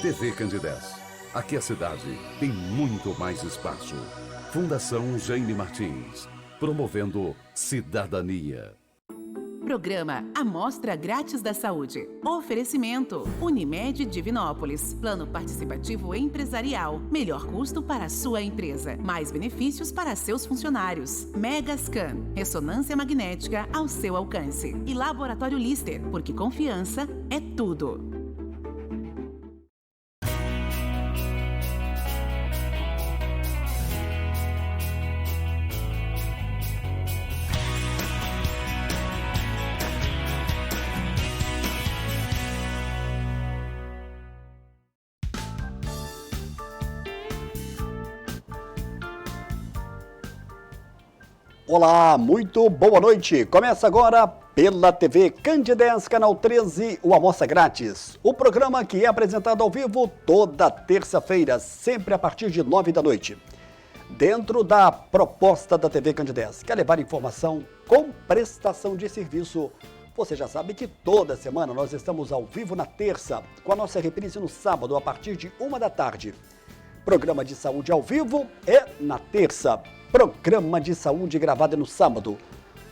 TV Candidez. Aqui a cidade tem muito mais espaço. Fundação Jaime Martins, promovendo cidadania. Programa Amostra Grátis da Saúde. Oferecimento Unimed Divinópolis. Plano participativo empresarial. Melhor custo para a sua empresa. Mais benefícios para seus funcionários. Megascan. Ressonância magnética ao seu alcance. E Laboratório Lister, porque confiança é tudo. Olá, muito boa noite. Começa agora pela TV Candidez, canal 13, o Amostra Grátis. O programa que é apresentado ao vivo toda terça-feira, sempre a partir de 9 da noite. Dentro da proposta da TV Candidez, quer levar informação com prestação de serviço. Você já sabe que toda semana nós estamos ao vivo na terça, com a nossa reprise no sábado, a partir de 1 da tarde. Programa de saúde ao vivo é na terça. Programa de saúde gravado no sábado.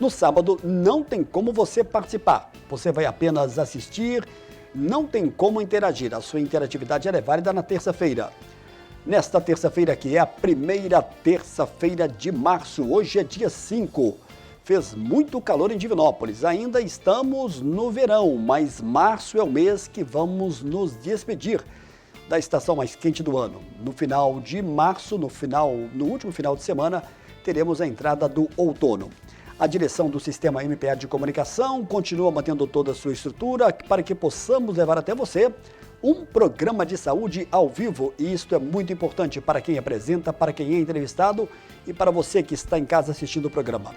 No sábado não tem como você participar. Você vai apenas assistir, não tem como interagir. A sua interatividade é válida na terça-feira. Nesta terça-feira, que é a primeira terça-feira de março, hoje é dia 5. Fez muito calor em Divinópolis. Ainda estamos no verão, mas março é o mês que vamos nos despedir da estação mais quente do ano. No final de março, no último final de semana, teremos a entrada do outono. A direção do Sistema MPA de Comunicação continua mantendo toda a sua estrutura para que possamos levar até você um programa de saúde ao vivo. E isto é muito importante para quem apresenta, para quem é entrevistado e para você que está em casa assistindo o programa.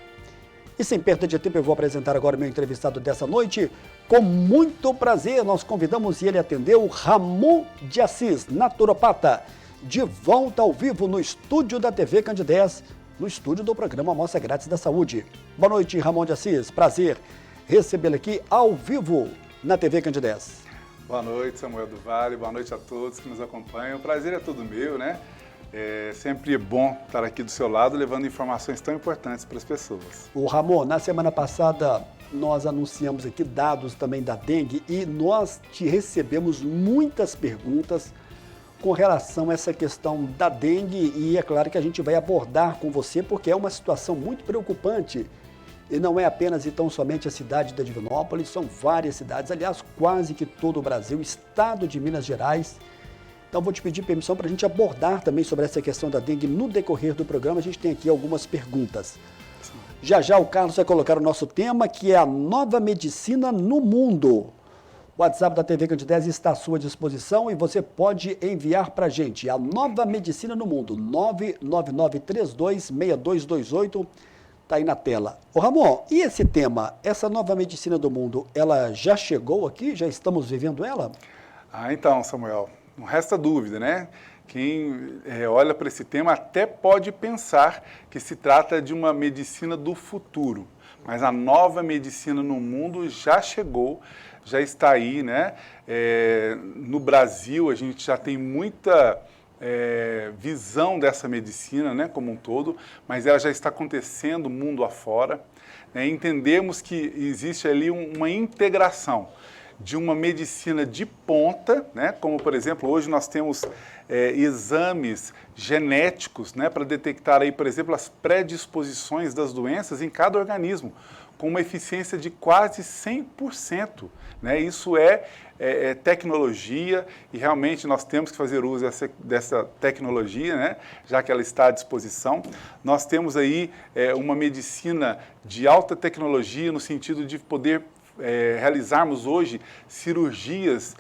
E sem perda de tempo, eu vou apresentar agora o meu entrevistado dessa noite. Com muito prazer, nós convidamos e ele atendeu Ramon de Assis, naturopata, de volta ao vivo no estúdio da TV Candidez, no estúdio do programa Amostra Grátis da Saúde. Boa noite, Ramon de Assis. Prazer recebê-lo aqui ao vivo na TV Candidez. Boa noite, Samuel do Vale. Boa noite a todos que nos acompanham. O prazer é todo meu, né? É sempre bom estar aqui do seu lado, levando informações tão importantes para as pessoas. O Ramon, na semana passada nós anunciamos aqui dados também da dengue e nós te recebemos muitas perguntas com relação a essa questão da dengue e é claro que a gente vai abordar com você porque é uma situação muito preocupante e não é apenas e tão somente a cidade da Divinópolis, são várias cidades, aliás, quase que todo o Brasil, estado de Minas Gerais. Então, vou te pedir permissão para a gente abordar também sobre essa questão da dengue no decorrer do programa. A gente tem aqui algumas perguntas. Sim. Já o Carlos vai colocar o nosso tema, que é a nova medicina no mundo. O WhatsApp da TV Candidez está à sua disposição e você pode enviar para a gente a nova medicina no mundo, 999326228, está aí na tela. Ô Ramon, e esse tema, essa nova medicina do mundo, ela já chegou aqui? Já estamos vivendo ela? Então, Samuel, não resta dúvida, né? Quem olha para esse tema até pode pensar que se trata de uma medicina do futuro, mas a nova medicina no mundo já chegou, já está aí, né? No Brasil a gente já tem muita visão dessa medicina, né, como um todo, mas ela já está acontecendo mundo afora, né? Entendemos que existe ali uma integração de uma medicina de ponta, né? Como, por exemplo, hoje nós temos exames genéticos, né? Para detectar, aí, por exemplo, as predisposições das doenças em cada organismo, com uma eficiência de quase 100%. Né? Isso é tecnologia e realmente nós temos que fazer uso dessa tecnologia, né? Já que ela está à disposição. Nós temos aí uma medicina de alta tecnologia no sentido de poder realizarmos hoje cirurgias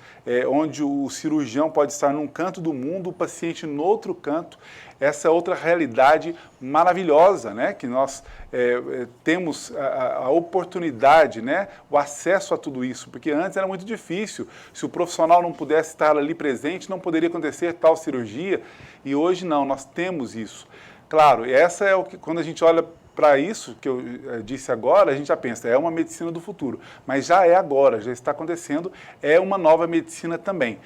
onde o cirurgião pode estar num canto do mundo, o paciente no outro canto. Essa é outra realidade maravilhosa, né? Que nós temos a oportunidade, né? O acesso a tudo isso, porque antes era muito difícil. Se o profissional não pudesse estar ali presente, não poderia acontecer tal cirurgia, e hoje não, nós temos isso. Claro, essa é o que, quando a gente olha para isso que eu disse agora, a gente já pensa, é uma medicina do futuro, mas já é agora, já está acontecendo, é uma nova medicina também.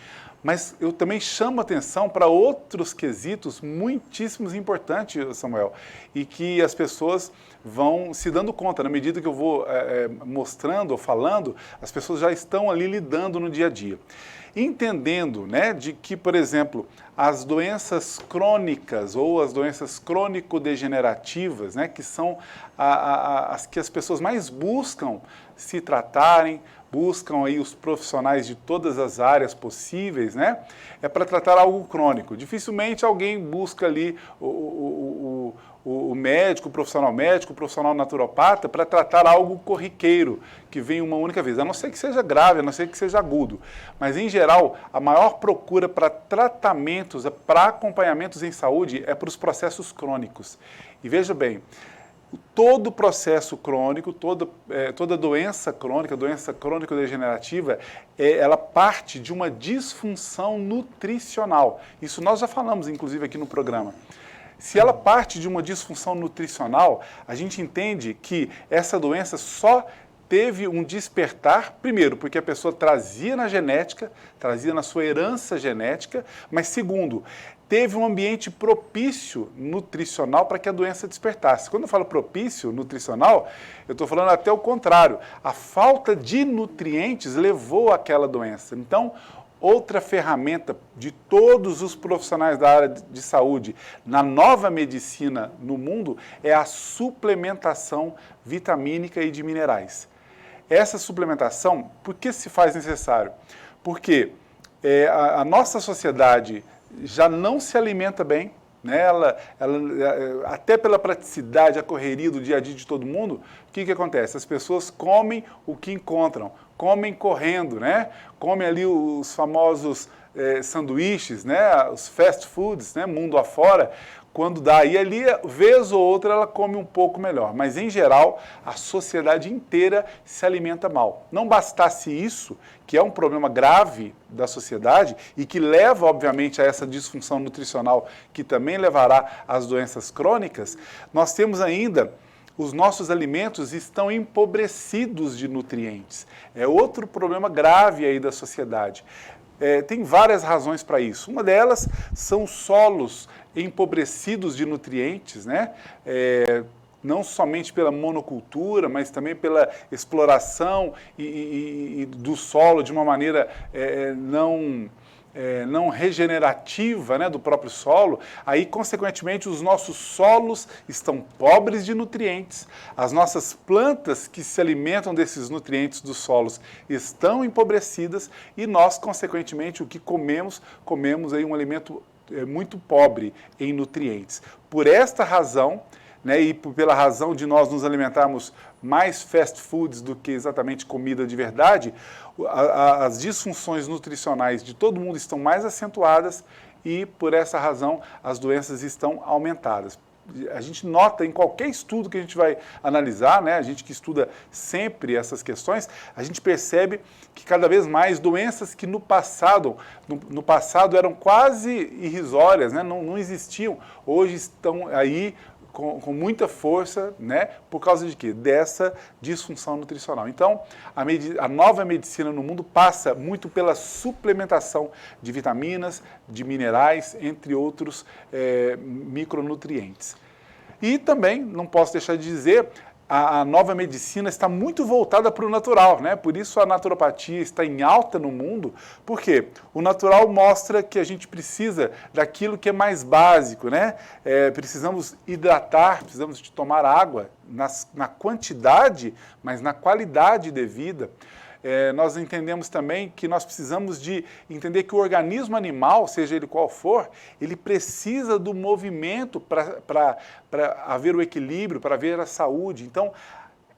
Mas eu também chamo atenção para outros quesitos muitíssimos importantes, Samuel, e que as pessoas vão se dando conta. Na medida que eu vou mostrando ou falando, as pessoas já estão ali lidando no dia a dia. Entendendo, né, de que, por exemplo, as doenças crônicas ou as doenças crônico-degenerativas, né, que são as que as pessoas mais buscam se tratarem, buscam aí os profissionais de todas as áreas possíveis, né, é para tratar algo crônico. Dificilmente alguém busca ali o médico, o profissional naturopata para tratar algo corriqueiro, que vem uma única vez, a não ser que seja grave, a não ser que seja agudo. Mas, em geral, a maior procura para tratamentos, para acompanhamentos em saúde é para os processos crônicos. E veja bem, todo processo crônico, toda doença crônico-degenerativa, ela parte de uma disfunção nutricional. Isso nós já falamos, inclusive, aqui no programa. Se ela parte de uma disfunção nutricional, a gente entende que essa doença só teve um despertar, primeiro, porque a pessoa trazia na genética, trazia na sua herança genética, mas segundo, teve um ambiente propício nutricional para que a doença despertasse. Quando eu falo propício nutricional, eu estou falando até o contrário. A falta de nutrientes levou àquela doença. Então, outra ferramenta de todos os profissionais da área de saúde na nova medicina no mundo é a suplementação vitamínica e de minerais. Essa suplementação, por que se faz necessário? Porque a nossa sociedade já não se alimenta bem, né? Ela, até pela praticidade, a correria do dia a dia de todo mundo, o que acontece? As pessoas comem o que encontram, comem correndo, né? Comem ali os famosos sanduíches, né? Os fast foods, né? Mundo afora, quando dá. E ali, vez ou outra, ela come um pouco melhor. Mas, em geral, a sociedade inteira se alimenta mal. Não bastasse isso, que é um problema grave da sociedade e que leva, obviamente, a essa disfunção nutricional, que também levará às doenças crônicas, nós temos ainda... Os nossos alimentos estão empobrecidos de nutrientes. É outro problema grave aí da sociedade. Tem várias razões para isso. Uma delas são solos empobrecidos de nutrientes, né? Não somente pela monocultura, mas também pela exploração e do solo de uma maneira não regenerativa, né, do próprio solo. Aí, consequentemente, os nossos solos estão pobres de nutrientes, as nossas plantas que se alimentam desses nutrientes dos solos estão empobrecidas e nós, consequentemente, o que comemos aí um alimento muito pobre em nutrientes. Por esta razão, né, e pela razão de nós nos alimentarmos mais fast foods do que exatamente comida de verdade, as disfunções nutricionais de todo mundo estão mais acentuadas e, por essa razão, as doenças estão aumentadas. A gente nota em qualquer estudo que a gente vai analisar, né, a gente que estuda sempre essas questões, a gente percebe que cada vez mais doenças que no passado eram quase irrisórias, né, não existiam, hoje estão aí com muita força, né, por causa de quê? Dessa disfunção nutricional. Então, a nova medicina no mundo passa muito pela suplementação de vitaminas, de minerais, entre outros micronutrientes. E também, não posso deixar de dizer, a nova medicina está muito voltada para o natural, né? Por isso a naturopatia está em alta no mundo, porque o natural mostra que a gente precisa daquilo que é mais básico, né? Precisamos hidratar, precisamos de tomar água na quantidade, mas na qualidade devida. Nós entendemos também que nós precisamos de entender que o organismo animal, seja ele qual for, ele precisa do movimento para haver o equilíbrio, para haver a saúde. Então,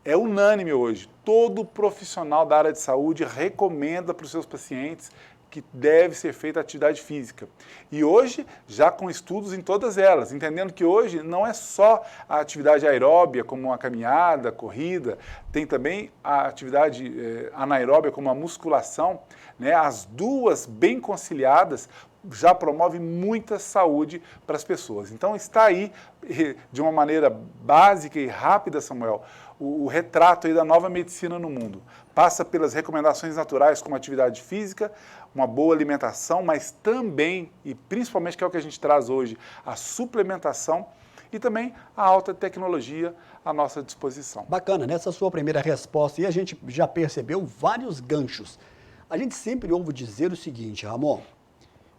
é unânime hoje, todo profissional da área de saúde recomenda para os seus pacientes que deve ser feita atividade física. E hoje, já com estudos em todas elas, entendendo que hoje não é só a atividade aeróbia, como a caminhada, a corrida, tem também a atividade anaeróbia, como a musculação, né? As duas bem conciliadas já promovem muita saúde para as pessoas. Então está aí, de uma maneira básica e rápida, Samuel, o retrato aí da nova medicina no mundo. Passa pelas recomendações naturais, como atividade física, uma boa alimentação, mas também, e principalmente que é o que a gente traz hoje, a suplementação e também a alta tecnologia à nossa disposição. Bacana, nessa sua primeira resposta, e a gente já percebeu vários ganchos. A gente sempre ouve dizer o seguinte, Ramon,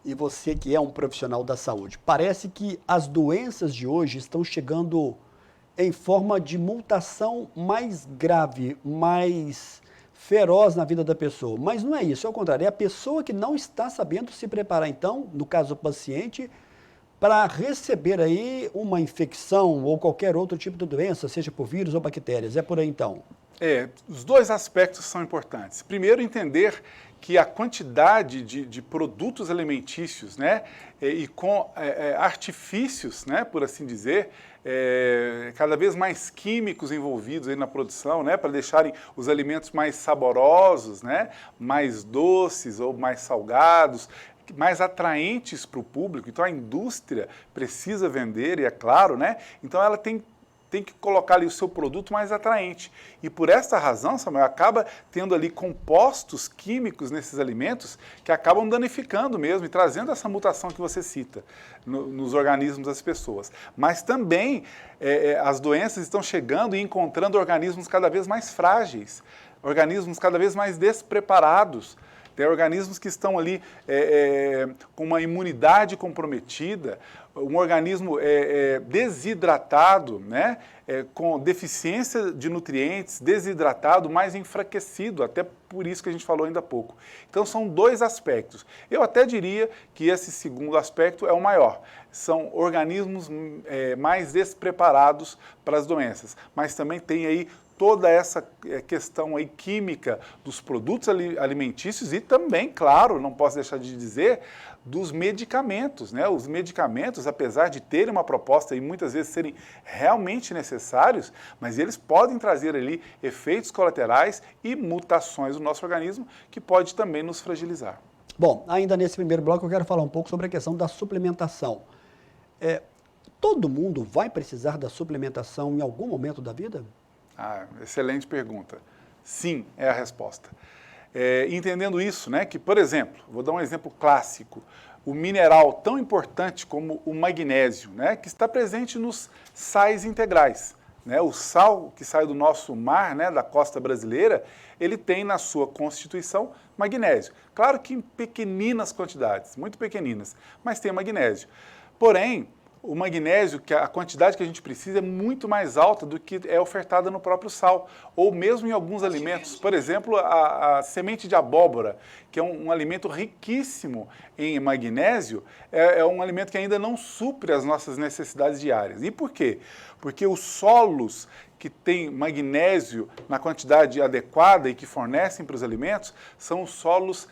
e você que é um profissional da saúde, parece que as doenças de hoje estão chegando em forma de mutação mais grave, mais feroz na vida da pessoa. Mas não é isso, é o contrário, é a pessoa que não está sabendo se preparar, então, no caso do paciente, para receber aí uma infecção ou qualquer outro tipo de doença, seja por vírus ou bactérias. É por aí, então? Os dois aspectos são importantes. Primeiro, entender que a quantidade de produtos alimentícios, né, e com artifícios, né, por assim dizer, cada vez mais químicos envolvidos aí na produção, né, para deixarem os alimentos mais saborosos, né, mais doces ou mais salgados, mais atraentes para o público. Então a indústria precisa vender, e é claro, né, então ela tem que colocar ali o seu produto mais atraente. E por esta razão, Samuel, acaba tendo ali compostos químicos nesses alimentos que acabam danificando mesmo e trazendo essa mutação que você cita nos organismos das pessoas. Mas também as doenças estão chegando e encontrando organismos cada vez mais frágeis, organismos cada vez mais despreparados. Tem organismos que estão ali com uma imunidade comprometida, um organismo desidratado, né, com deficiência de nutrientes, desidratado, mais enfraquecido, até por isso que a gente falou ainda há pouco. Então são dois aspectos. Eu até diria que esse segundo aspecto é o maior. São organismos mais despreparados para as doenças, mas também tem aí toda essa questão aí química dos produtos alimentícios e também, claro, não posso deixar de dizer, dos medicamentos, né? Os medicamentos, apesar de terem uma proposta e muitas vezes serem realmente necessários, mas eles podem trazer ali efeitos colaterais e mutações no nosso organismo que pode também nos fragilizar. Bom, ainda nesse primeiro bloco eu quero falar um pouco sobre a questão da suplementação. Todo mundo vai precisar da suplementação em algum momento da vida? Excelente pergunta. Sim, é a resposta. Entendendo isso, né, que, por exemplo, vou dar um exemplo clássico, o mineral tão importante como o magnésio, né, que está presente nos sais integrais. Né, o sal que sai do nosso mar, né, da costa brasileira, ele tem na sua constituição magnésio. Claro que em pequeninas quantidades, muito pequeninas, mas tem magnésio. Porém, o magnésio, que a quantidade que a gente precisa é muito mais alta do que é ofertada no próprio sal, ou mesmo em alguns alimentos. Por exemplo, a semente de abóbora, que é um alimento riquíssimo em magnésio, é um alimento que ainda não supre as nossas necessidades diárias. E por quê? Porque os solos que têm magnésio na quantidade adequada e que fornecem para os alimentos são os solos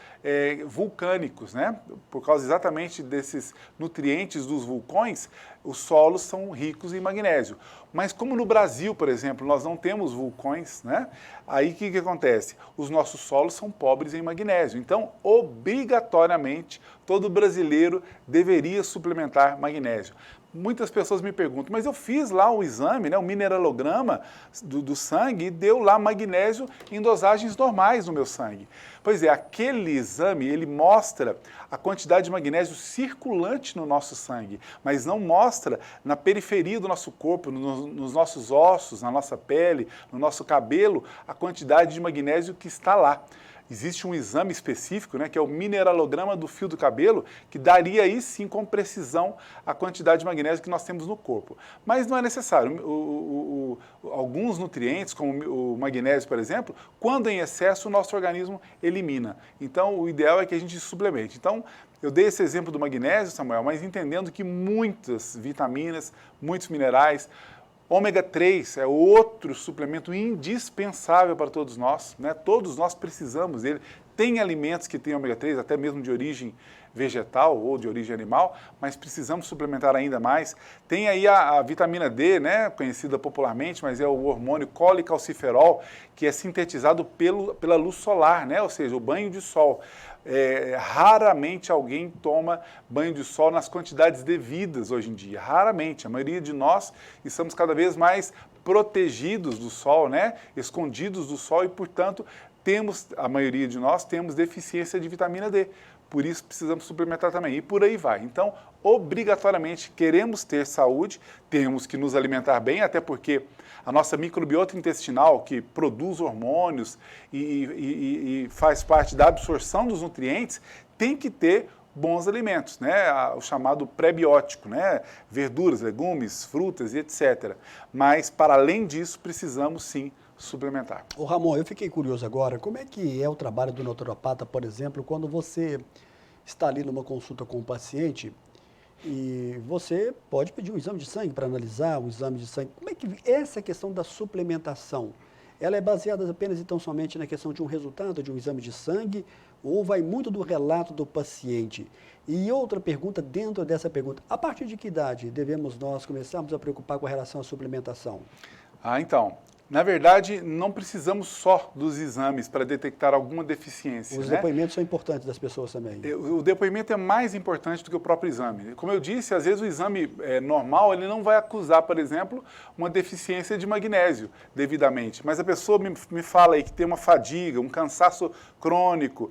vulcânicos, né? Por causa exatamente desses nutrientes dos vulcões, os solos são ricos em magnésio. Mas como no Brasil, por exemplo, nós não temos vulcões, né? Aí o que acontece? Os nossos solos são pobres em magnésio. Então, obrigatoriamente, todo brasileiro deveria suplementar magnésio. Muitas pessoas me perguntam, mas eu fiz lá o exame, né, o mineralograma do sangue e deu lá magnésio em dosagens normais no meu sangue. Pois é, aquele exame, ele mostra a quantidade de magnésio circulante no nosso sangue, mas não mostra na periferia do nosso corpo, nos nossos ossos, na nossa pele, no nosso cabelo, a quantidade de magnésio que está lá. Existe um exame específico, né, que é o mineralograma do fio do cabelo, que daria aí sim com precisão a quantidade de magnésio que nós temos no corpo. Mas não é necessário. Alguns nutrientes, como o magnésio, por exemplo, quando em excesso o nosso organismo elimina. Então o ideal é que a gente suplemente. Então eu dei esse exemplo do magnésio, Samuel, mas entendendo que muitas vitaminas, muitos minerais, ômega 3 é outro suplemento indispensável para todos nós, né? Todos nós precisamos dele. Tem alimentos que têm ômega 3, até mesmo de origem vegetal ou de origem animal, mas precisamos suplementar ainda mais. Tem aí a vitamina D, né, conhecida popularmente, mas é o hormônio colecalciferol, que é sintetizado pela luz solar, né, ou seja, o banho de sol. Raramente alguém toma banho de sol nas quantidades devidas hoje em dia, raramente. A maioria de nós estamos cada vez mais protegidos do sol, né, escondidos do sol e, portanto, a maioria de nós temos deficiência de vitamina D. Por isso precisamos suplementar também. E por aí vai. Então, obrigatoriamente, queremos ter saúde, temos que nos alimentar bem, até porque a nossa microbiota intestinal, que produz hormônios e faz parte da absorção dos nutrientes, tem que ter bons alimentos, né? O chamado pré-biótico, né? Verduras, legumes, frutas e etc. Mas, para além disso, precisamos sim suplementar. Ô Ramon, eu fiquei curioso agora, como é que é o trabalho do naturopata, por exemplo, quando você está ali numa consulta com o paciente e você pode pedir um exame de sangue para analisar o exame de sangue. Como é que essa questão da suplementação, ela é baseada apenas então somente na questão de um resultado de um exame de sangue ou vai muito do relato do paciente? E outra pergunta dentro dessa pergunta, a partir de que idade devemos nós começarmos a preocupar com relação à suplementação? Então, na verdade, não precisamos só dos exames para detectar alguma deficiência. Os depoimentos são importantes das pessoas também. O depoimento é mais importante do que o próprio exame. Como eu disse, às vezes o exame normal ele não vai acusar, por exemplo, uma deficiência de magnésio devidamente. Mas a pessoa me fala aí que tem uma fadiga, um cansaço crônico,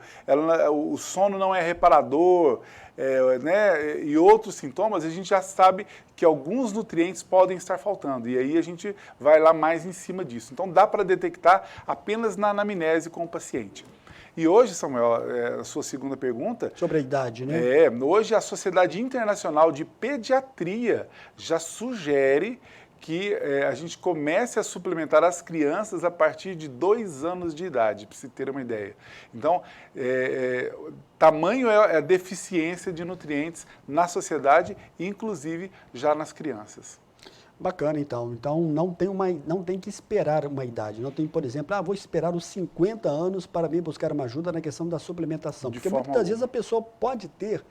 o sono não é reparador, né, e outros sintomas, a gente já sabe que alguns nutrientes podem estar faltando. E aí a gente vai lá mais em cima disso. Então dá para detectar apenas na anamnese com o paciente. E hoje, Samuel, a sua segunda pergunta... Sobre a idade, né? Hoje a Sociedade Internacional de Pediatria já sugere que a gente comece a suplementar as crianças a partir de 2 anos de idade, para você ter uma ideia. Então, tamanho é a deficiência de nutrientes na sociedade, inclusive já nas crianças. Bacana, então. Então, não tem que esperar uma idade. Não tem, por exemplo, vou esperar os 50 anos para vir buscar uma ajuda na questão da suplementação. Porque muitas das vezes a pessoa pode ter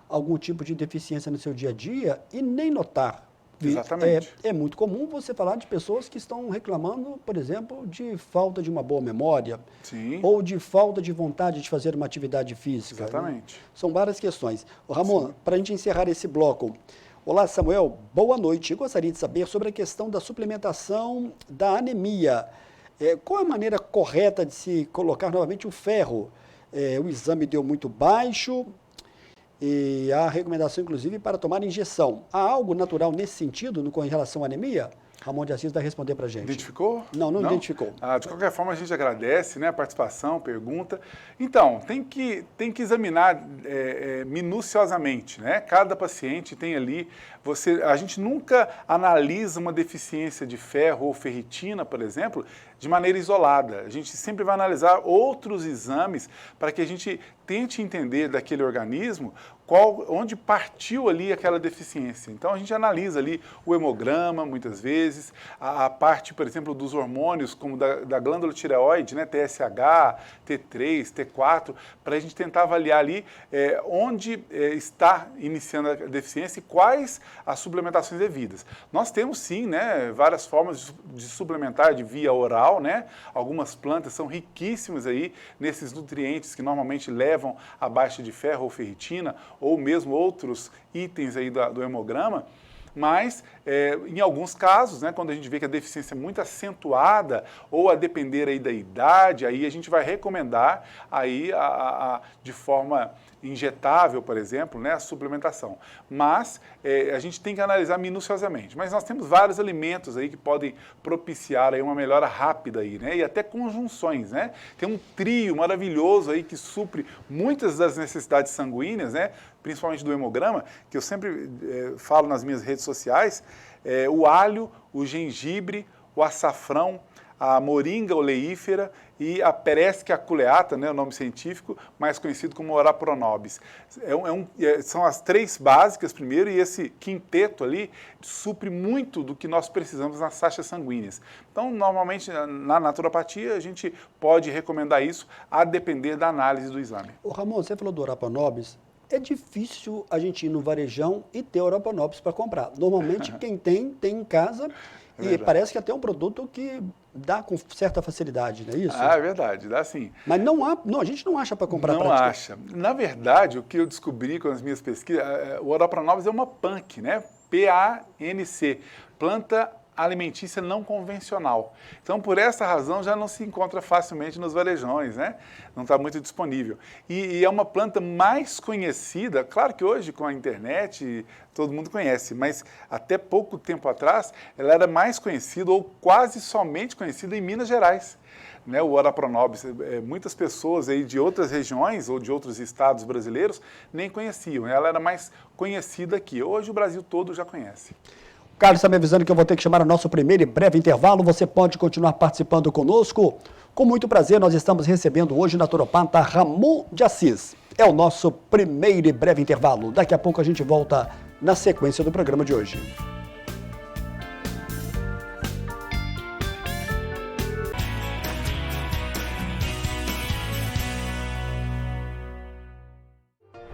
algum tipo de deficiência no seu dia a dia e nem notar. Exatamente. É muito comum você falar de pessoas que estão reclamando, por exemplo, de falta de uma boa memória. Sim. Ou de falta de vontade de fazer uma atividade física. Exatamente. Né? São várias questões. Ramon, para a gente encerrar esse bloco, olá Samuel, boa noite. Eu gostaria de saber sobre a questão da suplementação da anemia. Qual a maneira correta de se colocar novamente o ferro? O exame deu muito baixo. E há recomendação, inclusive, para tomar injeção. Há algo natural nesse sentido com relação à anemia? Ramon de Assis vai responder para a gente. Identificou? Não identificou. De qualquer forma, a gente agradece, né, a participação, pergunta. Então, tem que examinar minuciosamente, né? Cada paciente tem ali... A gente nunca analisa uma deficiência de ferro ou ferritina, por exemplo, de maneira isolada. A gente sempre vai analisar outros exames para que a gente tente entender daquele organismo onde partiu ali aquela deficiência. Então, a gente analisa ali o hemograma, muitas vezes, a parte, por exemplo, dos hormônios, como da glândula tireoide, né, TSH, T3, T4, para a gente tentar avaliar ali onde está iniciando a deficiência e quais as suplementações devidas. Nós temos, sim, né, várias formas de suplementar de via oral, né? Algumas plantas são riquíssimas aí nesses nutrientes que normalmente levam à baixa de ferro ou ferritina, ou mesmo outros itens aí do hemograma, mas em alguns casos, né, quando a gente vê que a deficiência é muito acentuada ou a depender aí da idade, aí a gente vai recomendar aí de forma injetável, por exemplo, né, a suplementação. Mas a gente tem que analisar minuciosamente. Mas nós temos vários alimentos aí que podem propiciar aí uma melhora rápida aí, né, e até conjunções, né? Tem um trio maravilhoso aí que supre muitas das necessidades sanguíneas, né, principalmente do hemograma, que eu sempre falo nas minhas redes sociais, o alho, o gengibre, o açafrão, a moringa oleífera e a Perescia aculeata, né, o nome científico, mais conhecido como Ora pronobis. São as três básicas primeiro, e esse quinteto ali supre muito do que nós precisamos nas taxas sanguíneas. Então, normalmente, na naturopatia, a gente pode recomendar isso a depender da análise do exame. Ô Ramon, você falou do Ora pronobis. É difícil a gente ir no varejão e ter Ora pronobis para comprar. Normalmente, quem tem em casa. E parece que até é um produto que dá com certa facilidade, não é isso? Ah, é verdade, dá sim. Mas a gente não acha para comprar. Não acha. Na verdade, o que eu descobri com as minhas pesquisas, o Ora pronobis é uma PANC, né? PANC, planta alimentícia não convencional. Então, por essa razão, já não se encontra facilmente nos varejões, né? Não está muito disponível. E é uma planta mais conhecida, claro que hoje com a internet todo mundo conhece, mas até pouco tempo atrás ela era mais conhecida ou quase somente conhecida em Minas Gerais. Né, o Ora pronobis, muitas pessoas aí de outras regiões ou de outros estados brasileiros nem conheciam. Ela era mais conhecida aqui. Hoje o Brasil todo já conhece. Carlos está me avisando que eu vou ter que chamar o nosso primeiro e breve intervalo. Você pode continuar participando conosco. Com muito prazer, nós estamos recebendo hoje o naturopata Ramon de Assis. É o nosso primeiro e breve intervalo. Daqui a pouco a gente volta na sequência do programa de hoje.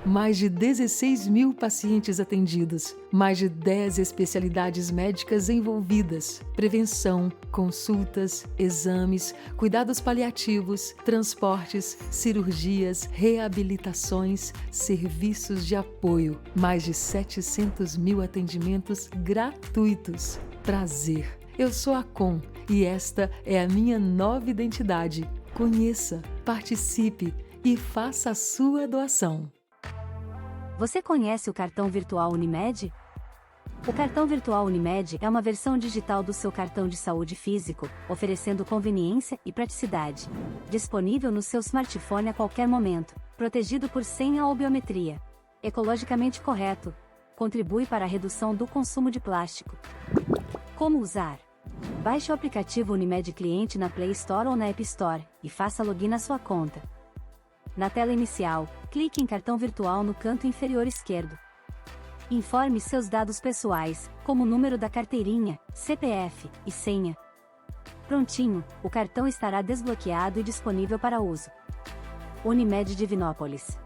Mais de 16 mil pacientes atendidos, mais de 10 especialidades médicas envolvidas, prevenção, consultas, exames, cuidados paliativos, transportes, cirurgias, reabilitações, serviços de apoio, mais de 700 mil atendimentos gratuitos. Prazer! Eu sou a Com e esta é a minha nova identidade. Conheça, participe e faça a sua doação. Você conhece o cartão virtual Unimed? O cartão virtual Unimed é uma versão digital do seu cartão de saúde físico, oferecendo conveniência e praticidade. Disponível no seu smartphone a qualquer momento, protegido por senha ou biometria. Ecologicamente correto. Contribui para a redução do consumo de plástico. Como usar? Baixe o aplicativo Unimed Cliente na Play Store ou na App Store e faça login na sua conta. Na tela inicial, clique em cartão virtual no canto inferior esquerdo. Informe seus dados pessoais, como o número da carteirinha, CPF e senha. Prontinho, o cartão estará desbloqueado e disponível para uso. Unimed Divinópolis.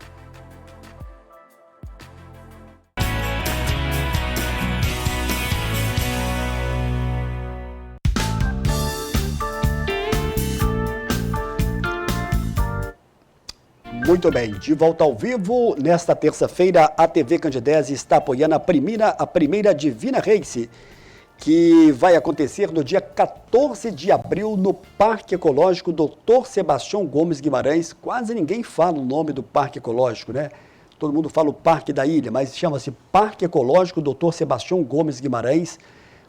Muito bem, de volta ao vivo, nesta terça-feira, a TV Candidese está apoiando a primeira Divina Race, que vai acontecer no dia 14 de abril no Parque Ecológico Dr. Sebastião Gomes Guimarães. Quase ninguém fala o nome do Parque Ecológico, né? Todo mundo fala o Parque da Ilha, mas chama-se Parque Ecológico Dr. Sebastião Gomes Guimarães,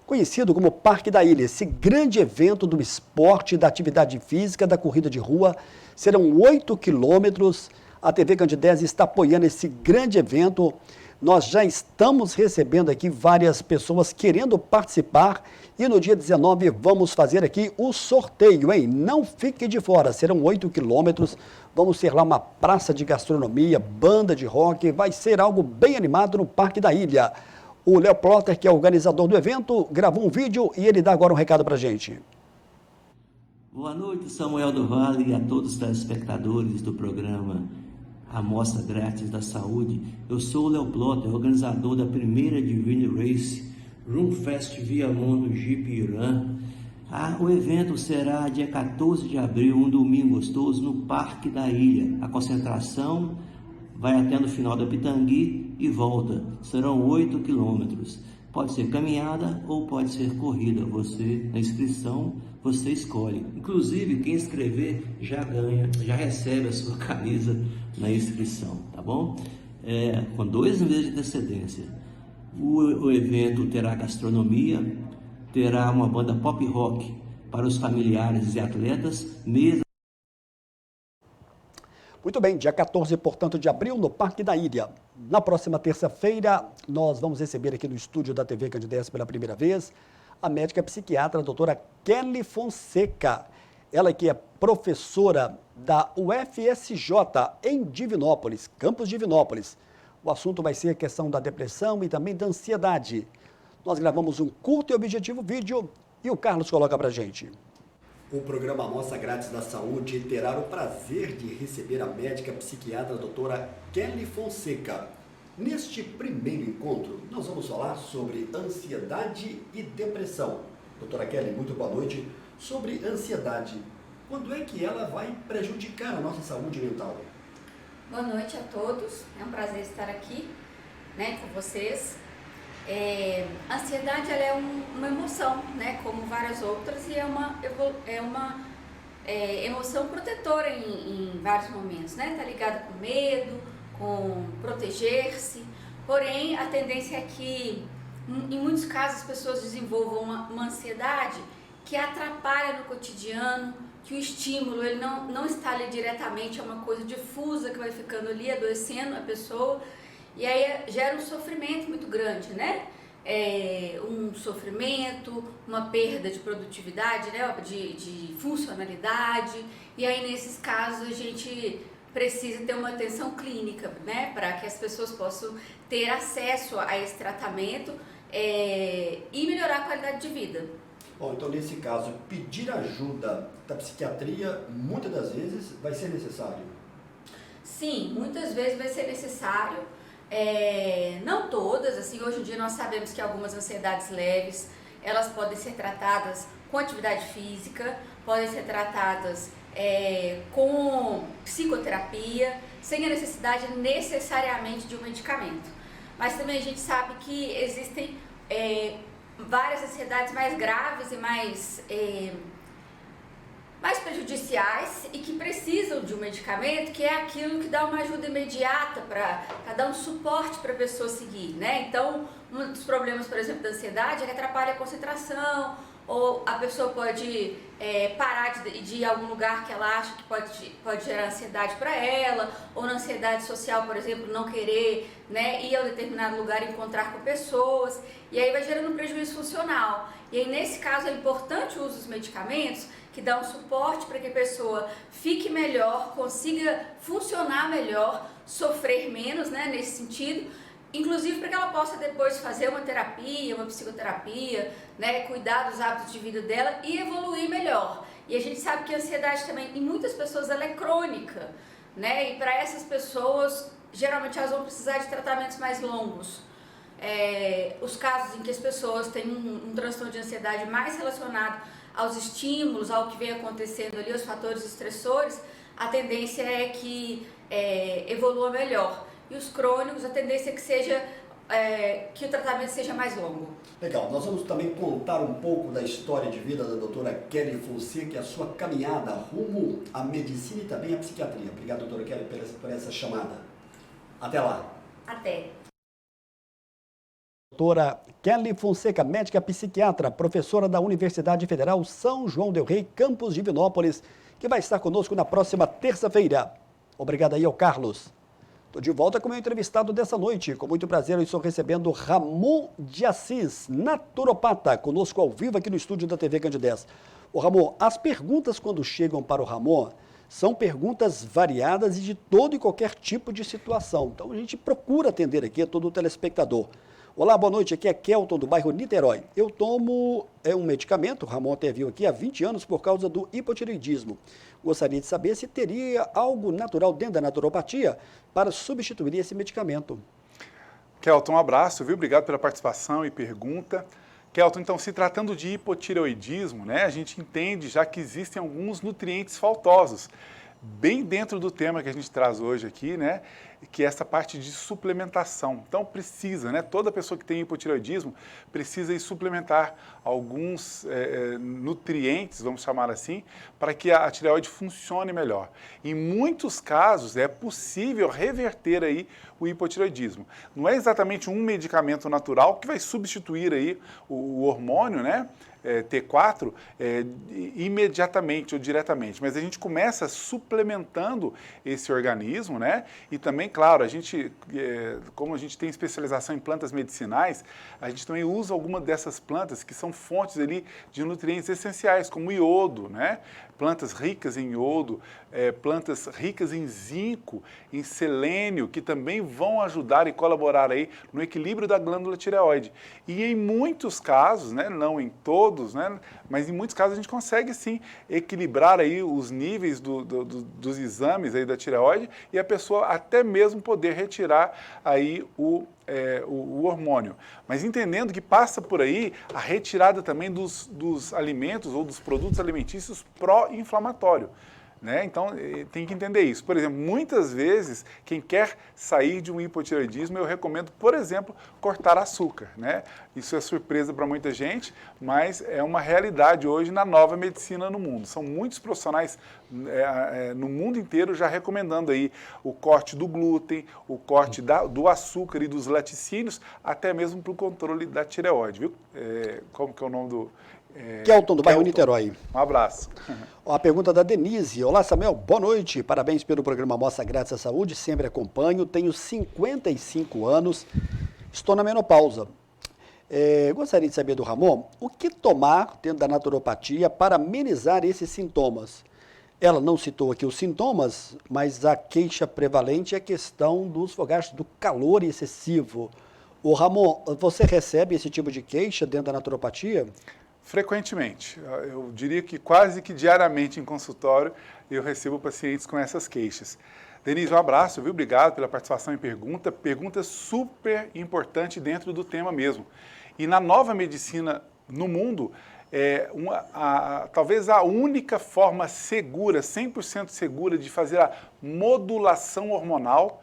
conhecido como Parque da Ilha. Esse grande evento do esporte, da atividade física, da corrida de rua, serão 8 quilômetros. A TV Candidese está apoiando esse grande evento. Nós já estamos recebendo aqui várias pessoas querendo participar e no dia 19 vamos fazer aqui o sorteio, hein? Não fique de fora, serão 8 quilômetros. Vamos ter lá uma praça de gastronomia, banda de rock, vai ser algo bem animado no Parque da Ilha. O Léo Plotter, que é o organizador do evento, gravou um vídeo e ele dá agora um recado pra gente. Boa noite, Samuel do Vale, e a todos os telespectadores do programa Amostra Grátis da Saúde. Eu sou o Léo Plotter, organizador da primeira Divine Race Runfest Viamundo Jeep Irã. O evento será dia 14 de abril, um domingo gostoso, no Parque da Ilha. A concentração vai até no final da Pitangui e volta. Serão 8 quilômetros. Pode ser caminhada ou pode ser corrida. Você, na inscrição, você escolhe. Inclusive, quem escrever já ganha, já recebe a sua camisa na inscrição, tá bom? Com 2 meses de antecedência. O evento terá gastronomia, terá uma banda pop rock para os familiares e atletas, mesa. Muito bem, dia 14, portanto, de abril, no Parque da Ilha. Na próxima terça-feira, nós vamos receber aqui no estúdio da TV Candidese pela primeira vez a médica psiquiatra, a doutora Kelly Fonseca. Ela que é professora da UFSJ em Divinópolis, campus Divinópolis. O assunto vai ser a questão da depressão e também da ansiedade. Nós gravamos um curto e objetivo vídeo e o Carlos coloca pra gente. O programa Amostra Grátis da Saúde terá o prazer de receber a médica psiquiatra a doutora Kelly Fonseca. Neste primeiro encontro, nós vamos falar sobre ansiedade e depressão. Doutora Kelly, muito boa noite. Sobre ansiedade, quando é que ela vai prejudicar a nossa saúde mental? Boa noite a todos, é um prazer estar aqui, com vocês. A ansiedade ela é uma emoção, como várias outras, e é uma emoção protetora em vários momentos, Tá ligada com medo, com proteger-se, porém a tendência é que em muitos casos as pessoas desenvolvam uma ansiedade que atrapalha no cotidiano, que o estímulo ele não está ali diretamente, é uma coisa difusa que vai ficando ali, adoecendo a pessoa, e aí gera um sofrimento muito grande, Um sofrimento, uma perda de produtividade, de funcionalidade, e aí nesses casos a gente precisa ter uma atenção clínica, para que as pessoas possam ter acesso a esse tratamento e melhorar a qualidade de vida. Bom, então nesse caso, pedir ajuda da psiquiatria, muitas das vezes, vai ser necessário? Sim, muitas vezes vai ser necessário, não todas, hoje em dia nós sabemos que algumas ansiedades leves, elas podem ser tratadas com atividade física, podem ser tratadas com psicoterapia, sem a necessidade necessariamente de um medicamento. Mas também a gente sabe que existem várias ansiedades mais graves e mais prejudiciais e que precisam de um medicamento, que é aquilo que dá uma ajuda imediata para dar um suporte para a pessoa seguir, Então, um dos problemas, por exemplo, da ansiedade é que atrapalha a concentração, ou a pessoa pode parar de ir a algum lugar que ela acha que pode gerar ansiedade para ela, ou na ansiedade social, por exemplo, não querer ir a um determinado lugar e encontrar com pessoas, e aí vai gerando um prejuízo funcional. E aí, nesse caso, é importante o uso dos medicamentos, que dá um suporte para que a pessoa fique melhor, consiga funcionar melhor, sofrer menos, nesse sentido, inclusive para que ela possa depois fazer uma terapia, uma psicoterapia, cuidar dos hábitos de vida dela e evoluir melhor. E a gente sabe que a ansiedade também, em muitas pessoas, ela é crônica, E para essas pessoas, geralmente elas vão precisar de tratamentos mais longos. Os casos em que as pessoas têm um transtorno de ansiedade mais relacionado aos estímulos, ao que vem acontecendo ali, aos fatores estressores, a tendência é que evolua melhor. E os crônicos, a tendência é que o tratamento seja mais longo. Legal, nós vamos também contar um pouco da história de vida da doutora Kelly Fonseca e a sua caminhada rumo à medicina e também à psiquiatria. Obrigado, doutora Kelly, por essa chamada. Até lá. Até. Doutora Kelly Fonseca, médica psiquiatra, professora da Universidade Federal São João del Rei, campus Divinópolis, que vai estar conosco na próxima terça-feira. Obrigado aí ao Carlos. Estou de volta com o meu entrevistado dessa noite. Com muito prazer, eu estou recebendo Ramon de Assis, naturopata, conosco ao vivo aqui no estúdio da TV Candidez. Ô Ramon, as perguntas quando chegam para o Ramon são perguntas variadas e de todo e qualquer tipo de situação. Então a gente procura atender aqui a todo o telespectador. Olá, boa noite, aqui é Kelton do bairro Niterói. Eu tomo um medicamento, o Ramon até viu aqui, há 20 anos por causa do hipotireoidismo. Gostaria de saber se teria algo natural dentro da naturopatia para substituir esse medicamento. Kelton, um abraço, viu? Obrigado pela participação e pergunta. Kelton, então, se tratando de hipotireoidismo, a gente entende já que existem alguns nutrientes faltosos, bem dentro do tema que a gente traz hoje aqui, que é essa parte de suplementação. Então precisa, toda pessoa que tem hipotireoidismo precisa ir suplementar alguns nutrientes, vamos chamar assim, para que a tireoide funcione melhor. Em muitos casos é possível reverter aí o hipotireoidismo. Não é exatamente um medicamento natural que vai substituir aí o hormônio, T4 imediatamente ou diretamente, mas a gente começa suplementando esse organismo, né? E também, claro, a gente, como a gente tem especialização em plantas medicinais, a gente também usa alguma dessas plantas que são fontes ali de nutrientes essenciais, como iodo, né? Plantas ricas em iodo, plantas ricas em zinco, em selênio, que também vão ajudar e colaborar aí no equilíbrio da glândula tireoide. E em muitos casos, né, não em todos, né, mas em muitos casos a gente consegue sim equilibrar aí os níveis dos exames aí da tireoide e a pessoa até mesmo poder retirar aí o hormônio. Mas entendendo que passa por aí a retirada também dos alimentos ou dos produtos alimentícios pró-inflamatórios. Né? Então, tem que entender isso. Por exemplo, muitas vezes, quem quer sair de um hipotireoidismo, eu recomendo, por exemplo, cortar açúcar. Né? Isso é surpresa para muita gente, mas é uma realidade hoje na nova medicina no mundo. São muitos profissionais no mundo inteiro já recomendando aí o corte do glúten, o corte do açúcar e dos laticínios, até mesmo para o controle da tireoide. Viu? Como que é o nome do... Kelton, do bairro Niterói. Um abraço. A pergunta da Denise. Olá, Samuel, boa noite. Parabéns pelo programa Amostra Grátis à Saúde. Sempre acompanho. Tenho 55 anos. Estou na menopausa. Gostaria de saber do Ramon, o que tomar dentro da naturopatia para amenizar esses sintomas? Ela não citou aqui os sintomas, mas a queixa prevalente é a questão dos fogachos, do calor excessivo. Ô Ramon, você recebe esse tipo de queixa dentro da naturopatia? Frequentemente. Eu diria que quase que diariamente em consultório eu recebo pacientes com essas queixas. Denise, um abraço, viu? Obrigado pela participação e pergunta. Pergunta super importante dentro do tema mesmo. E na nova medicina no mundo, talvez a única forma segura, 100% segura de fazer a modulação hormonal